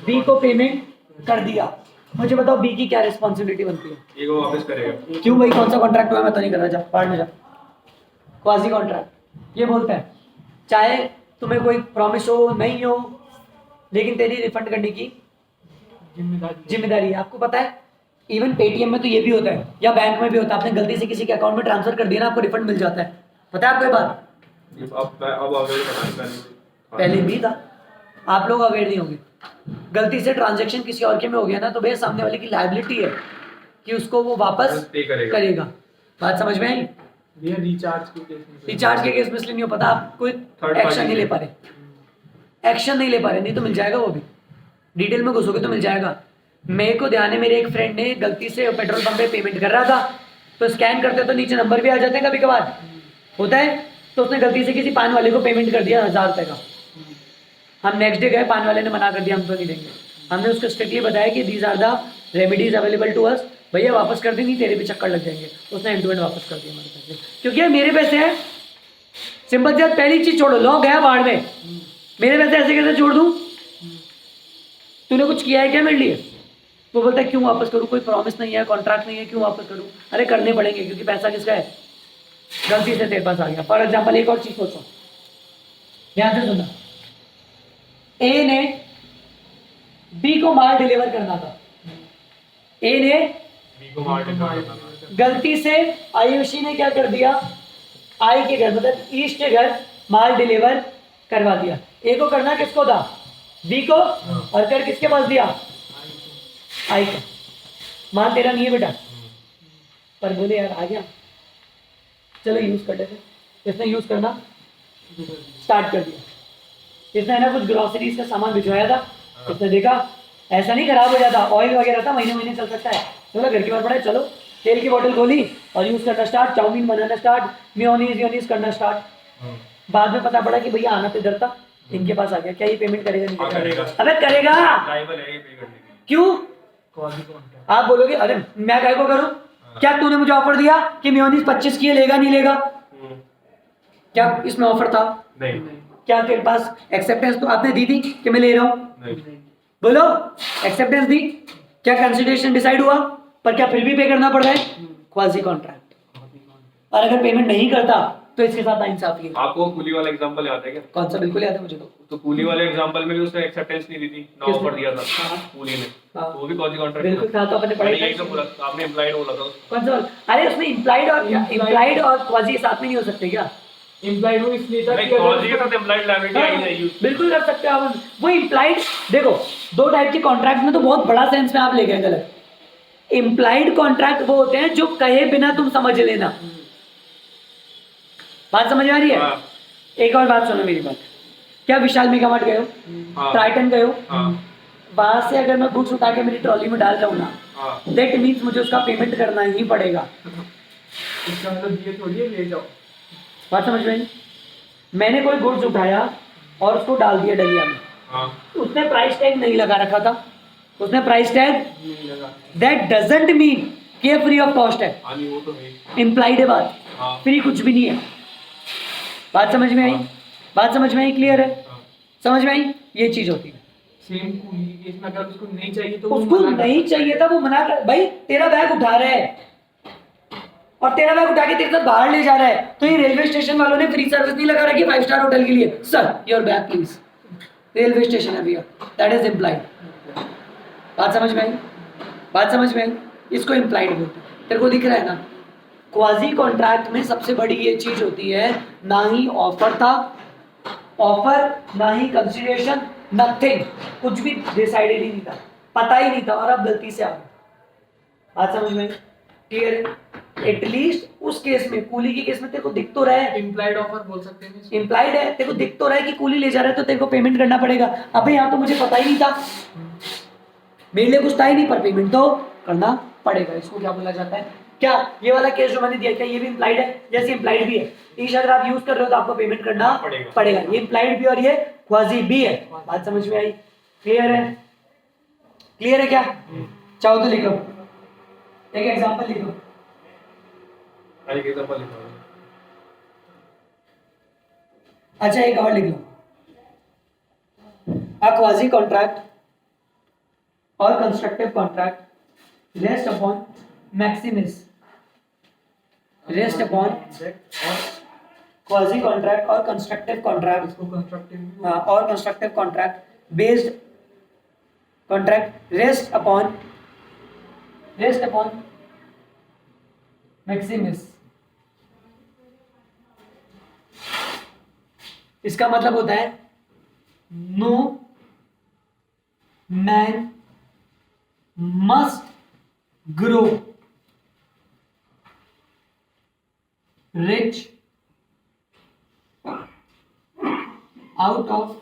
बी को पेमेंट कर दिया, मुझे बताओ बी की क्या रिस्पॉन्सिबिलिटी बनती है? ये को वापस करेगा। क्यों भाई, कौन सा कॉन्ट्रैक्ट हुआ मैं तो नहीं कर रहा, जा पढ़ में जा। क्वाजी कॉन्ट्रैक्ट ये बोलता है चाहे तुम्हें कोई प्रॉमिस हो नहीं हो, लेकिन तेरी रिफंड करने की जिम्मेदारी है। आपको पता है इवन पेटीएम में तो ये भी होता है या बैंक में भी होता है, आपने गलती से किसी के अकाउंट में ट्रांसफर कर दिया ना, आपको रिफंड मिल जाता है। पता है आपको ये बात? पहले भी था, आप लोग अवेयर नहीं होंगे। गलती से ट्रांजैक्शन किसी और के में हो गया ना, तो भैया सामने वाले की लायबिलिटी है कि उसको वो वापस पे करेगा। बात समझ में आई? भैया रिचार्ज के केस में इसलिए नहीं हो पता, आप कोई एक्शन नहीं ले पा रहे, नहीं तो मिल जाएगा, वो भी डिटेल में घुसोगे तो मिल जाएगा। मेरे को ध्यान है, मेरे एक फ्रेंड ने गलती से पेट्रोल पंप पे पेमेंट कर रहा था, तो स्कैन करते तो नीचे नंबर भी आ जाते हैं, कभी कभार होता है, तो उसने गलती से किसी पान वाले को पेमेंट कर दिया 1000 रुपये का। हम नेक्स्ट डे गए, पान वाले ने मना कर दिया, हम तो नहीं देंगे। हमने उसको स्ट्रिक्टली बताया कि these are the remedies available to us, भैया वापस कर देंगे, तेरे भी चक्कर लग जाएंगे। उसने एंड टू एंड वापस कर दिया हमारे पैसे, क्योंकि ये मेरे पैसे हैं। सिंपल सी पहली चीज छोड़ो, लॉ गया बाढ़ में, मेरे पैसे ऐसे कैसे छोड़ दूं? तूने कुछ किया है क्या मेरे लिए? वो बोलता है क्यों वापस करूं, कोई प्रॉमिस नहीं है, कॉन्ट्रैक्ट नहीं है, क्यों वापस करूं? अरे करने पड़ेंगे, क्योंकि पैसा किसका है? गलती से तेरे पास आ गया। फॉर एग्जाम्पल एक और चीज सोचो, ध्यान से सुनना, ए ने बी को माल डिलीवर करना था, ए ने गलती से आयुषी ने क्या कर दिया, आई के घर मतलब ईस्ट के घर माल डिलीवर करवा दिया। ए को करना किसको था? बी को, और कर किसके पास दिया? आई को। माल तेरा नहीं है बेटा, पर बोले यार आ गया, चलो यूज कर लेते। इसने यूज करना स्टार्ट कर दिया। इसने ना कुछ ग्रोसरीज का सामान भिजवाया था, इसने देखा ऐसा नहीं खराब हो जाता, ऑयल वगैरह था, महीने महीने चल सकता है, चलो घर की बात पड़ा है, चलो तेल की बोतल खोली और यूज करना स्टार्ट, चाउमीन बनाना स्टार्ट, मेयोनीज करना स्टार्ट। बाद में पता पड़ा कि भैया आना तो इधर था, इनके पास आ गया। क्या ये पेमेंट करेगा नहीं करेगा? अबे करेगा। क्यों? आप बोलोगे अरे मैं काय को करूं? क्या तूने मुझे ऑफर दिया कि मेयोनीज 25 की लेगा नहीं लेगा? क्या इसमें ऑफर था? नहीं। क्या तेरे पास एक्सेप्टेंस तो आपने दी थी कि मैं ले रहा हूं? बोलो, एक्सेप्टेंस दी? क्या कंसिडरेशन डिसाइड हुआ? पर क्या फिर भी पे करना पड़ रहा है? Quasi contract. और अगर पेमेंट नहीं करता तो इसके साथ नाइंसाफी है। आपको कूली वाला एग्जांपल याद है क्या? कौन सा? बिल्कुल याद है मुझे। तो कूली वाले एग्जांपल में भी उसने एक्सेप्टेंस नहीं दी थी, ना ऑफर दिया था कूली ने, तो वो भी क्वाजी कॉन्ट्रैक्ट बिल्कुल था। तो अपने पढ़ाई यही तो पूरा आपने इंप्लाइड बोला था। कौन सा? अरे उसमें इंप्लाइड और क्वाजी साथ में नहीं हो सकते क्या? इम्प्लाइड हो इसलिए था नहीं, क्वाजी के साथ इंप्लाइड लायबिलिटी आई नहीं। बिल्कुल कर सकते हो आप। वो इंप्लाइड, देखो दो टाइप के कॉन्ट्रैक्ट में तो बहुत बड़ा सेंस में आप ले गए गलत। इंप्लाइड कॉन्ट्रैक्ट वो होते हैं जो कहे बिना तुम समझ लेना। बात समझ आ रही है? हाँ। एक और बात सुनो मेरी बात। क्या विशाल मेगा मार्ट गए हो? हाँ। ट्राइटन गए हो? हाँ। वहां से अगर मैं गुड्स उठा के मेरी ट्रॉली में डाल रहा हूँ ना, हाँ। दैट मीन्स मुझे उसका पेमेंट करना ही पड़ेगा। इसका मतलब ये थोड़ी है ले जाओ। बात समझ में आई? मैंने कोई गुड्स उठाया और उसको डाल दिया डलिया में, हाँ। उसने प्राइस टैग नहीं लगा रखा था, उसने प्राइस टैग नहीं लगा, दैट डजंट मीन कि ये फ्री ऑफ कॉस्ट है। हाँ नहीं वो तो है, इम्प्लाइड है बात, हाँ। फ्री कुछ भी नहीं है। बात समझ में आई? हाँ। बात समझ में आई? क्लियर है? हाँ। समझ में आई? ये चीज होती है। सेम कूली के केस में अगर उसको नहीं चाहिए तो वो उसको मना कर नहीं सकता है। चाहिए था, वो मना कर, भाई तेरा बैग उठा रहा है और तेरा बैग उठा के तेरे साथ बाहर ले जा रहा है, तो ये रेलवे स्टेशन वालों ने फ्री सर्विस नहीं लगा रखी 5 स्टार होटल के लिए, sir your bag please, railway station है भैया, दैट इज इम्प्लाइड। बात समझ में आई? बात समझ में आई? इसको इम्प्लाइड बोलते हैं। तेरे को दिख रहा है ना, क्वाजी कॉन्ट्रैक्ट में सबसे बड़ी ये चीज होती है, ना ही ऑफर था, ऑफर ना ही कंसिडरेशन, नथिंग, कुछ भी डिसाइडेड ही नहीं था, पता ही नहीं था, और अब गलती से आ गया। बात समझ में? क्लियर है? एटलीस्ट उस केस में, कूली के केस में तेरे को दिख तो रहा है, इम्प्लाइड ऑफर बोल सकते हैं इसको। इम्प्लाइड है, तेरे को दिख तो रहा है कि कूली ले जा रहा है तो तेरे को पेमेंट करना पड़ेगा। अबे यहाँ तो मुझे पता ही नहीं था, मेरे लिए कुछ था ही नहीं, पर पेमेंट तो करना पड़ेगा। इसको क्या बोला जाता है? क्या ये वाला केस जो मैंने दिया, क्या ये भी इम्प्लाइड है? जैसे इम्प्लाइड भी है, ईश अगर आप यूज कर रहे हो तो आपको पेमेंट करना पड़ेगा। ये इम्प्लाइड भी और ये क्वाजी भी है। बात समझ में आई? क्लियर है? क्लियर है क्या? चाहो तो लिखो, एक एग्जांपल लिखो। एक एग्जांपल लिखो। अच्छा एक और लिख लो, a quasi contract or constructive contract rest upon maxims, rest upon quasi contract or constructive contract, इसको constructive or constructive contract based contract rest upon maxims. इसका मतलब होता है no man must grow rich out of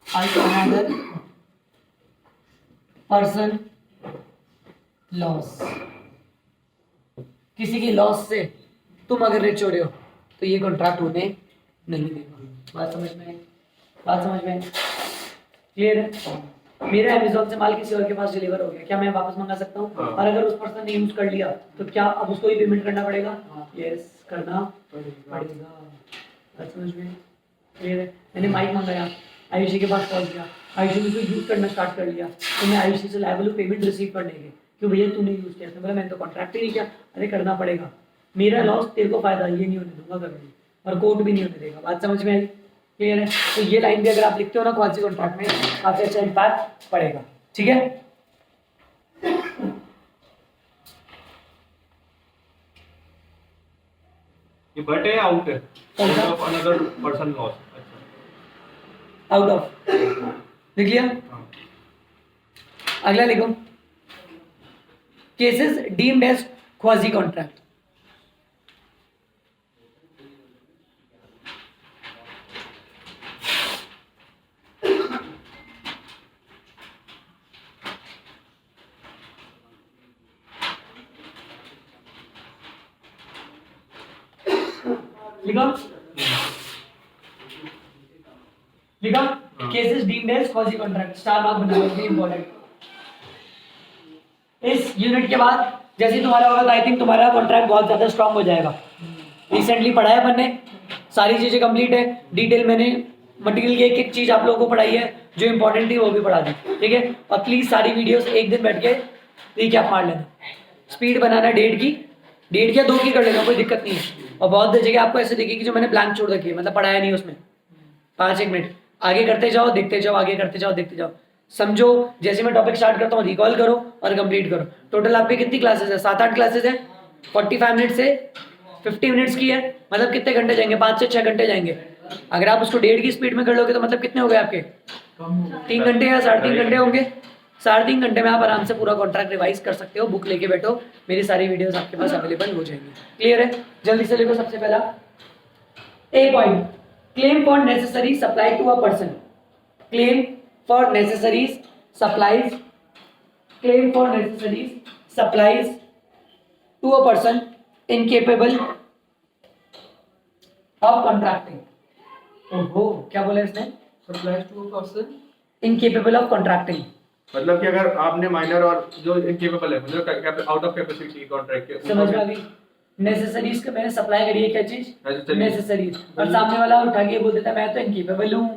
another person loss। किसी की लॉस से तुम अगर रिच हो रहे हो तो ये कॉन्ट्रैक्ट होने नहीं देगा। बात समझ में आई? बात समझ में आई? क्लियर है? मेरा अमेज़न से माल किसी और के पास डिलीवर हो गया, क्या मैं वापस मंगा सकता हूँ? और अगर उस पर्सन ने यूज कर लिया तो क्या अब उसको ही पेमेंट करना पड़ेगा? यस, करना पड़ेगा। बात समझ में? क्लियर है? मैंने माइक मंगाया, आयुषी के पास पहुंच गया, आयुषी ने उसको यूज करना स्टार्ट कर लिया, तो मैं आयुषी से लायबल हूँ पेमेंट रिसीव करने के, क्यों भैया तूने यूज किया? तो बोला मैंने तो कॉन्ट्रैक्ट ही नहीं किया। अरे करना पड़ेगा, मेरा लॉस तेरे को फायदा ये नहीं होने दूंगा कभी, और कोर्ट भी नहीं होने देगा। बात समझ में आई? क्लियर है? तो ये लाइन भी अगर आप लिखते हो ना क्वाजी कॉन्ट्रैक्ट में, काफी अच्छा इम्पैक्ट पड़ेगा। ठीक है? ये बट है, आउट है, कौन सा? Of another person loss. अच्छा, आउट ऑफ लिख लिया। अगला लिखो, cases deemed as quasi contract. लिखा लिखा cases deemed as quasi contract, star mark बना लो, इंपॉर्टेंट। इस यूनिट के बाद जैसे ही तुम्हारा होगा, आई थिंक तुम्हारा कॉन्ट्रैक्ट बहुत ज्यादा स्ट्रांग हो जाएगा। रिसेंटली पढ़ा है अपन ने, सारी चीजें कंप्लीट है, डिटेल मैंने मटेरियल की एक एक चीज आप लोगों को पढ़ाई है, जो इंपॉर्टेंट थी वो भी पढ़ा दी। ठीक है? और प्लीज सारी वीडियोस एक दिन बैठ के रिकैप मार लेना, स्पीड बनाना, डेढ़ या 2 की कर लेना, कोई दिक्कत नहीं है। और बहुत जगह आपको ऐसे दिखेगी जो मैंने ब्लैंक छोड़ रखी है, मतलब पढ़ाया नहीं उसमें, 5-1 मिनट आगे करते जाओ, देखते जाओ, आगे करते जाओ, देखते जाओ, समझो। जैसे मैं टॉपिक स्टार्ट करता हूँ रिकॉल करो और कंप्लीट करो। टोटल आपकी कितनी क्लासेस है? 7-8 क्लासेस है, 45 मिनट से 50 मिनट्स की है, मतलब कितने घंटे जाएंगे? 5 से 6 घंटे जाएंगे। अगर आप उसको 1.5 की स्पीड में कर लोगे तो मतलब कितने हो गए आपके? 3 घंटे या 3.5 घंटे होंगे। 3.5 घंटे में आप आराम से पूरा कॉन्ट्रैक्ट रिवाइज कर सकते हो। बुक लेके बैठो, मेरी सारी वीडियोस आपके पास अवेलेबल हो जाएंगी। क्लियर है? जल्दी से लिखो। सबसे पहला A point, claim for necessary supply to a person. Claim for necessaries supplies, claim for necessaries supplies to a person incapable of contracting. ओहो, क्या बोला इसने? Supplies to a person incapable of contracting. मतलब कि अगर आपने माइनर और जो इनकेपेबल है, मतलब आउट ऑफ कैपेसिटी कॉन्ट्रैक्ट के, समझ में आ गई? नेसेसरीज का मैंने सप्लाई करी है, क्या चीज? Necessaries। नेसेसरीज। और सामने वाला उठा के बोल देता मैं तो इनकेपेबल हूँ।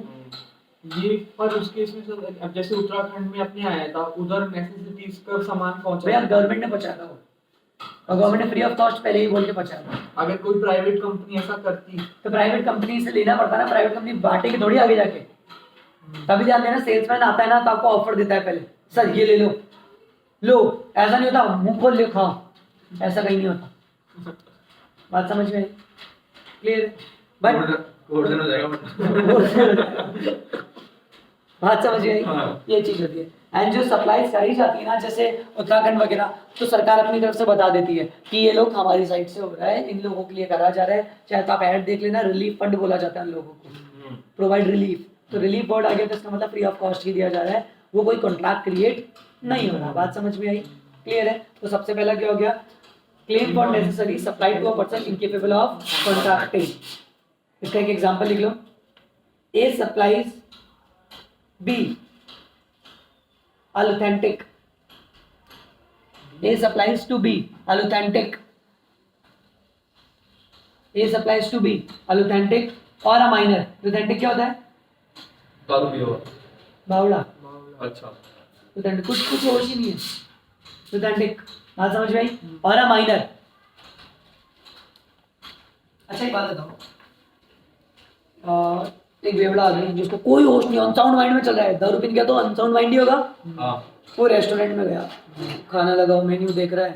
ये पर उस केस में सर, अब जैसे उत्तराखंड में अपने आया था, उधर नेसेसिटीज का सामान पहुंचा भैया गवर्नमेंट ने पहुंचाया था वो, और गवर्नमेंट ने फ्री ऑफ कॉस्ट पहले ही बोल के पहुंचा दिया। अगर कोई प्राइवेट कंपनी ऐसा करती तो प्राइवेट कंपनी से लेना पड़ता ना, प्राइवेट कंपनी बांटेगी थोड़ी आगे जाके। तभी ध्यान देना, सेल्समैन आता है ना तो आपको ऑफर देता है पहले, सर ये ले लो, लो, ऐसा नहीं होता मुंह खोल ले खाओ, ऐसा कहीं नहीं होता। बात समझ में आई? क्लियर? बट गोल्डन हो जाएगा बात समझ में आई? हाँ। ये चीज होती है। एंड जो सप्लाईज करी जाती है ना, जैसे उत्तराखंड वगैरह, तो सरकार अपनी तरफ से बता देती है कि ये लोग हमारी साइड से हो रहा है, इन लोगों के लिए करा जा रहा है। चाहे तो आप ऐड देख लेना, रिलीफ फंड बोला जाता है उन लोगों को, प्रोवाइड रिलीफ। तो रिलीफ बोर्ड आ गया तो इसका मतलब फ्री ऑफ कॉस्ट ही दिया जा रहा है, वो कोई कॉन्ट्रैक्ट क्रिएट नहीं हो रहा। बात समझ में आई? क्लियर है? तो सबसे पहला क्या हो गया, claim for necessary supply to a person incapable of contracting. इसका एक एग्जांपल लिख लो, A supplies B authentic, A supplies to B authentic, A supplies to B authentic or a minor। authentic क्या होता है? दारू पियो। बावड़ा। अच्छा, authentic कुछ होश ही नहीं है। authentic बात समझ में आई? और a minor। अच्छा एक बात बताओ, एक बेवड़ा आदमी जिसको कोई होश नहीं, अनसाउंड माइंड में चल रहा है, दारू पीने गया तो अनसाउंड माइंड ही होगा। हाँ, वो रेस्टोरेंट में गया, खाना लगाओ, मेन्यू देख रहा है,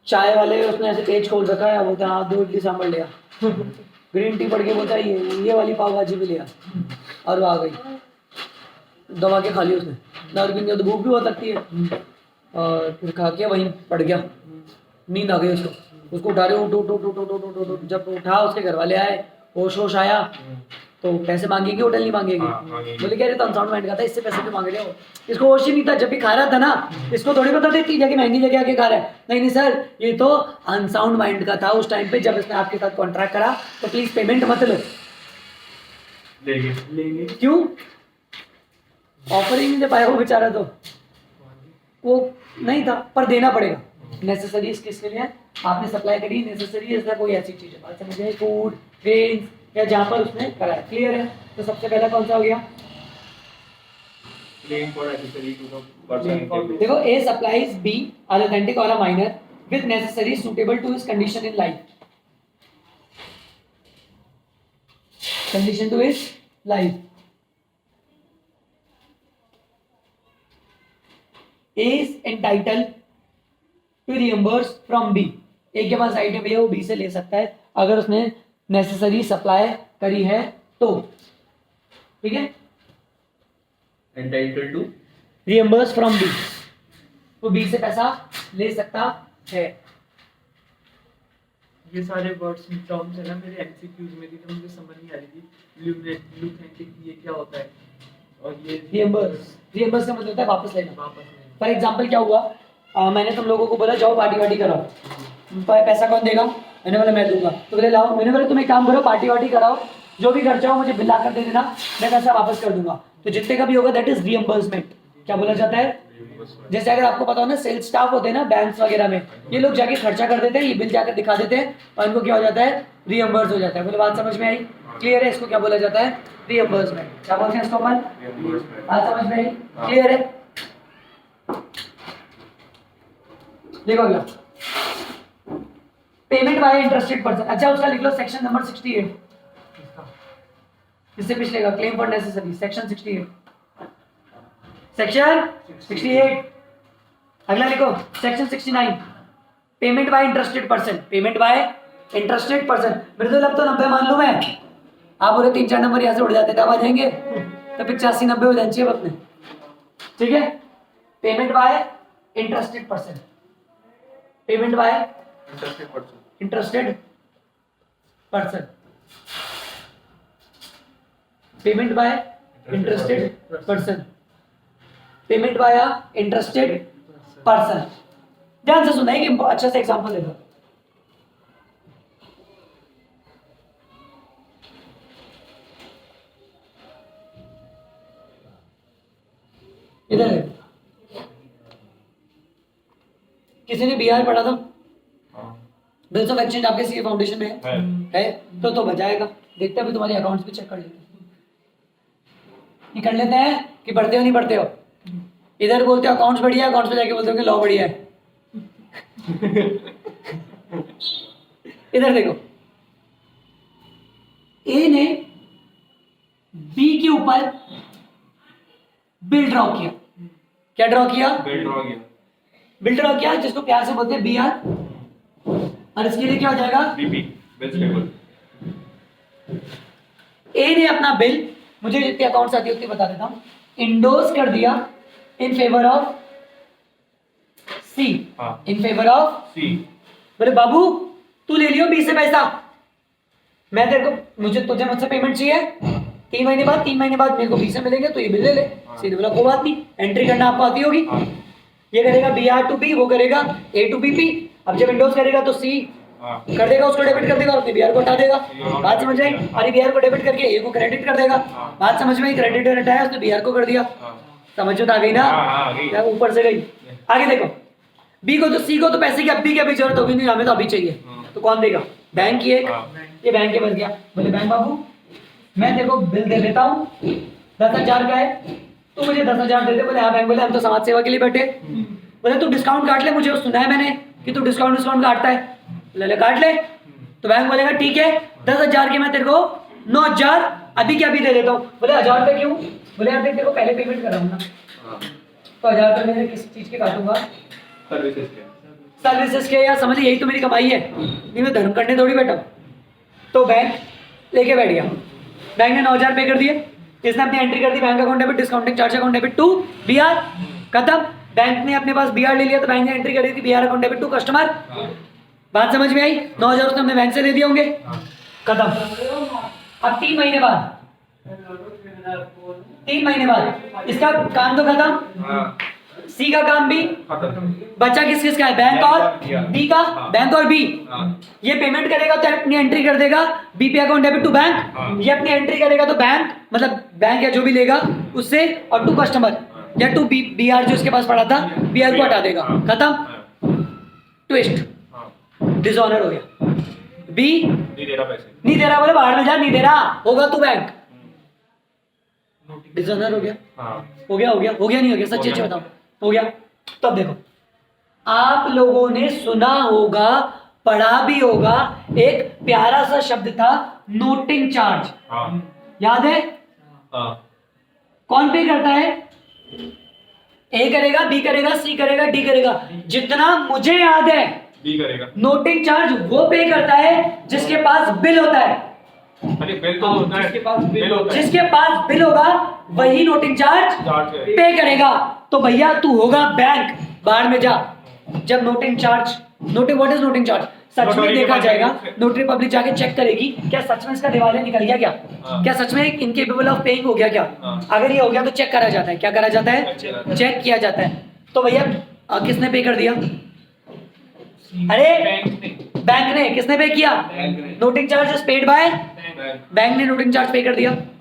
चाय वाले उसने ऐसे पेज खोल रखा है, बोलता है हाँ 2 इडली सांभर लिया, ग्रीन टी पड़ के बोलता है ये वाली पाव भाजी भी लिया, और वो आ गई, दबा के खा ली उसने। दारू पीने गया तो भूख भी बहुत लगती है, और फिर खा के वहीं पड़ गया, नींद आ गई उसको उठा रहे, उठ। जब उठा उसके घर वाले आए, होश आया तो पैसे मांगेगी, होटल नहीं मांगेगी। बोले कह रहे तो अनसाउंड माइंड का था, इससे पैसे क्यों मांग रहे हो? इसको होश ही नहीं था, जब भी खा रहा था ना, इसको थोड़ी पता थी इतनी जगह महंगी जगह आके खा रहा है। नहीं सर, ये तो अनसाउंड माइंड का था उस टाइम पे, जब इसने आपके साथ कॉन्ट्रैक्ट करा, तो प्लीज पेमेंट मत लो। लेंगे। क्यों? ऑफर ही नहीं दे पाया वो बेचारा, तो वो नहीं था, पर देना पड़ेगा। नेसेसरीज किसके लिए? आपने सप्लाई करी, नेसेसरी ऐसा कोई ऐसी चीज है, बात समझिए, फूड, ग्रेन्स, या जहाँ पर उसने कराया। क्लियर है? तो सबसे पहला कौन सा हो गया? Claim for necessary to the person। देखो, ए supplies B authentic or a minor with necessary suitable to his condition in life. Condition to his life. A is entitled to reimburse from B. A के पास राइट है भैया, वो बी से ले सकता है अगर उसने नेसेसरी सप्लाई करी है तो। ठीक है? Entitled to reimburse from B, वो बी से पैसा ले सकता है। ये सारे वर्ड्स टर्म्स है ना, मेरे एमसीक्यूज में थी तो मुझे समझ नहीं आ रही थी। लुथेंटिक ये क्या होता है, और ये रिएम्बर्स का मतलब होता है वापस लेना। वापस नहीं। फॉर एग्जाम्पल क्या हुआ, मैंने तुम लोगों को बोला जाओ पार्टी वार्टी कराओ, पैसा कौन देगा? मैंने बोला मैं दूंगा। तो बोले लाओ, मैंने बोला तुम एक काम करो, पार्टी वार्टी कराओ, जो भी खर्चा हो मुझे बिल ला कर दे देना, मैं पैसा वापस कर दूंगा। तो जितने का भी होगा दैट इज रिएम्बर्समेंट। क्या बोला जाता है? जैसे अगर आपको पता हो ना, सेल्स स्टाफ होते हैं ना बैंक्स वगैरह में, ये लोग जाके खर्चा कर देते हैं, ये बिल जाकर दिखा देते हैं और इनको क्या हो जाता है? रिएम्बर्स हो जाता है। बोले बात समझ में आई? क्लियर है? इसको क्या बोला जाता है? रिएम्बर्समेंट। क्या बोलते हैं इसको अपन? बात समझ में आई? क्लियर है? देखो अगला, पेमेंट बाय इंटरेस्टेड पर्सन। अच्छा उसका लिख लो सेक्शन नंबर 68, इससे पिछले का claim for necessary, section 68, section 68। अगला लिखो section 69, payment by interested person. Payment by interested person, मेरे तो अब तो 90 मान लूं मैं, आप बोले 3-4 नंबर यहाँ से उड़ जाते तब आ जाएंगे, तो 85-90 हो जानी चाहिए अपने। ठीक है? Payment by interested person, payment by interested person, payment by interested person, payment by interested person. ध्यान से सुना है कि अच्छा से एग्जांपल ले लो। इधर है, किसी ने बिहार पढ़ा था, बिल्स ऑफ एक्सचेंज आपके सीए फाउंडेशन में है तो बचाएगा। देखते हैं अभी तुम्हारे अकाउंट्स भी चेक कर लेते हैं, कर लेते हैं कि पढ़ते हो नहीं पढ़ते हो। इधर बोलते हो अकाउंट्स बढ़िया है, अकाउंट्स में जाके बोलते हो कि लॉ बढ़िया है। इधर देखो, ए ने बी के ऊपर बिल ड्रॉ किया। क्या ड्रॉ किया? बिल ड्रॉ किया, बिल ड्रॉ किया, जिसको प्यार से बोलते हैं बी आर, और इसके लिए क्या हो जाएगा? BP, bills payable. ए ने अपना बिल, मुझे जितने अकाउंट्स आती है उतनी बता देता हूं, इंडोर्स कर दिया इन फेवर ऑफ सी, हाँ। इन फेवर ऑफ सी। बोले बाबू तू ले लियो बी से पैसा, मैं तेरे को, तुझे मुझसे पेमेंट चाहिए 3 महीने बाद, 3 महीने बाद मेरे को बी से मिलेंगे, तो ये बिल ले ले। सीधे बोला कोई बात नहीं, एंट्री करना आपको आती होगी। हाँ। ये करेगा बी आर टू बी, वो करेगा ए टू बी पी। अब जब विंडोज करेगा तो सी हाँ। कर देगा, उसको डेबिट कर देगा और अपने बी आर को हटा देगा। बात समझ आई? अरे बी आर को डेबिट करके ए को क्रेडिट कर देगा। हाँ। बात समझ में आई? क्रेडिट हटाया, उसने बी आर को कर दिया। हाँ। समझ में तो आ गई ना? हाँ, आ गई। क्या ऊपर से गई? आगे देखो, बी को तो, सी को तो पैसे की अभी की अभी जरूरत होगी नहीं, हमें तो अभी चाहिए, तो कौन देगा? बैंक ही एक। हाँ। ये बैंक के बच गया। बोले बैंक बाबू मैं तेरे को बिल दे देता हूँ 10,000 का है, तू मुझे 10,000 दे दे। बोले हाँ बैंक। बोले हम तो समाज सेवा के लिए बैठे। बोले तू डिस्काउंट काट ले, मुझे सुना है मैंने कि तू डिस्काउंट काटता है। ले काट ले। तो बैंक बोलेगा ठीक है 10,000 के मैं तेरे को 9,000 अभी के अभी दे देता हूँ। बोले 1,000 रुपये क्यों? बोले यार तेरे को पहले पेमेंट कर रहा हूँ ना, तो 1,000 रुपये मैं किस चीज़ के काटूंगा? सर्विसेज के। सर्विसेज के। यार समझिए यही तो मेरी कमाई है, नहीं मैं धर्म करने थोड़ी बैठा हूँ। तो बैंक लेके बैठ गया, बैंक ने 9,000 पे कर दिए, इसने अपनी एंट्री कर दी, bank account debit, discounting charge account debit to B R, खत्म। बैंक ने अपने पास बी आर ले लिया, तो बैंक ने एंट्री कर दी थी B R account debit to customer. बात समझ में आई? 9,000 उसने अपने बैंक से दे दिए होंगे, खत्म। अब 3 महीने बाद, 3 महीने बाद इसका काम तो खत्म, हाँ। सी का काम भी खत्म। बचा। किस किस का है? बैंक और बी का। हाँ। बैंक और बी, हाँ। ये पेमेंट करेगा तो अपनी एंट्री कर देगा BP account debit to bank. हाँ। ये अपनी एंट्री करेगा तो बैंक, मतलब बैंक या जो भी लेगा उससे, और टू कस्टमर या टू बी आर जो इसके पास पड़ा था, बी आर को हटा देगा, खत्म। ट्विस्ट, हाँ। डिसऑनर हो गया। बी नहीं दे रहा पैसे। नहीं दे रहा, बोले बाहर में जा, नहीं दे रहा होगा तू बैंक, डिसऑनर हो गया। हाँ। हो गया नहीं हो गया? सच्ची हो गया। बताओ, हो गया। तो अब देखो, आप लोगों ने सुना होगा, पढ़ा भी होगा, एक प्यारा सा शब्द था नोटिंग चार्ज, हाँ। याद है? हाँ। कौन पे करता है? ए करेगा, बी करेगा, सी करेगा, डी करेगा। जितना मुझे याद है बी करेगा। नोटिंग चार्ज वो पे करता है जिसके पास बिल होता है। अरे बिल तो होता है, जिसके पास बिल होता है। जिसके पास बिल होगा वही नोटिंग चार्ज चार्ज है। पे करेगा। तो भैया तू होगा बैंक, बाहर में जा। जब noting charge, noting, what is noting charge? सच में नोटरी देखा पब्लिक जाएगा, से। नोटरी पब्लिक जाके चेक करेगी क्या सच में इसका दिवालिया निकल गया क्या, हाँ। क्या सच में इनकेपेबल ऑफ पेइंग हो गया क्या। हाँ। अगर ये हो गया तो चेक करा जाता है। क्या करा जाता है? चेक किया जाता है। तो भैया किसने पे कर दिया? अरे बैंक ने। किसने पे किया? बैंक ने। Noting charge is paid by bank. Bank ने नोटिंग चार्ज पे कर दिया।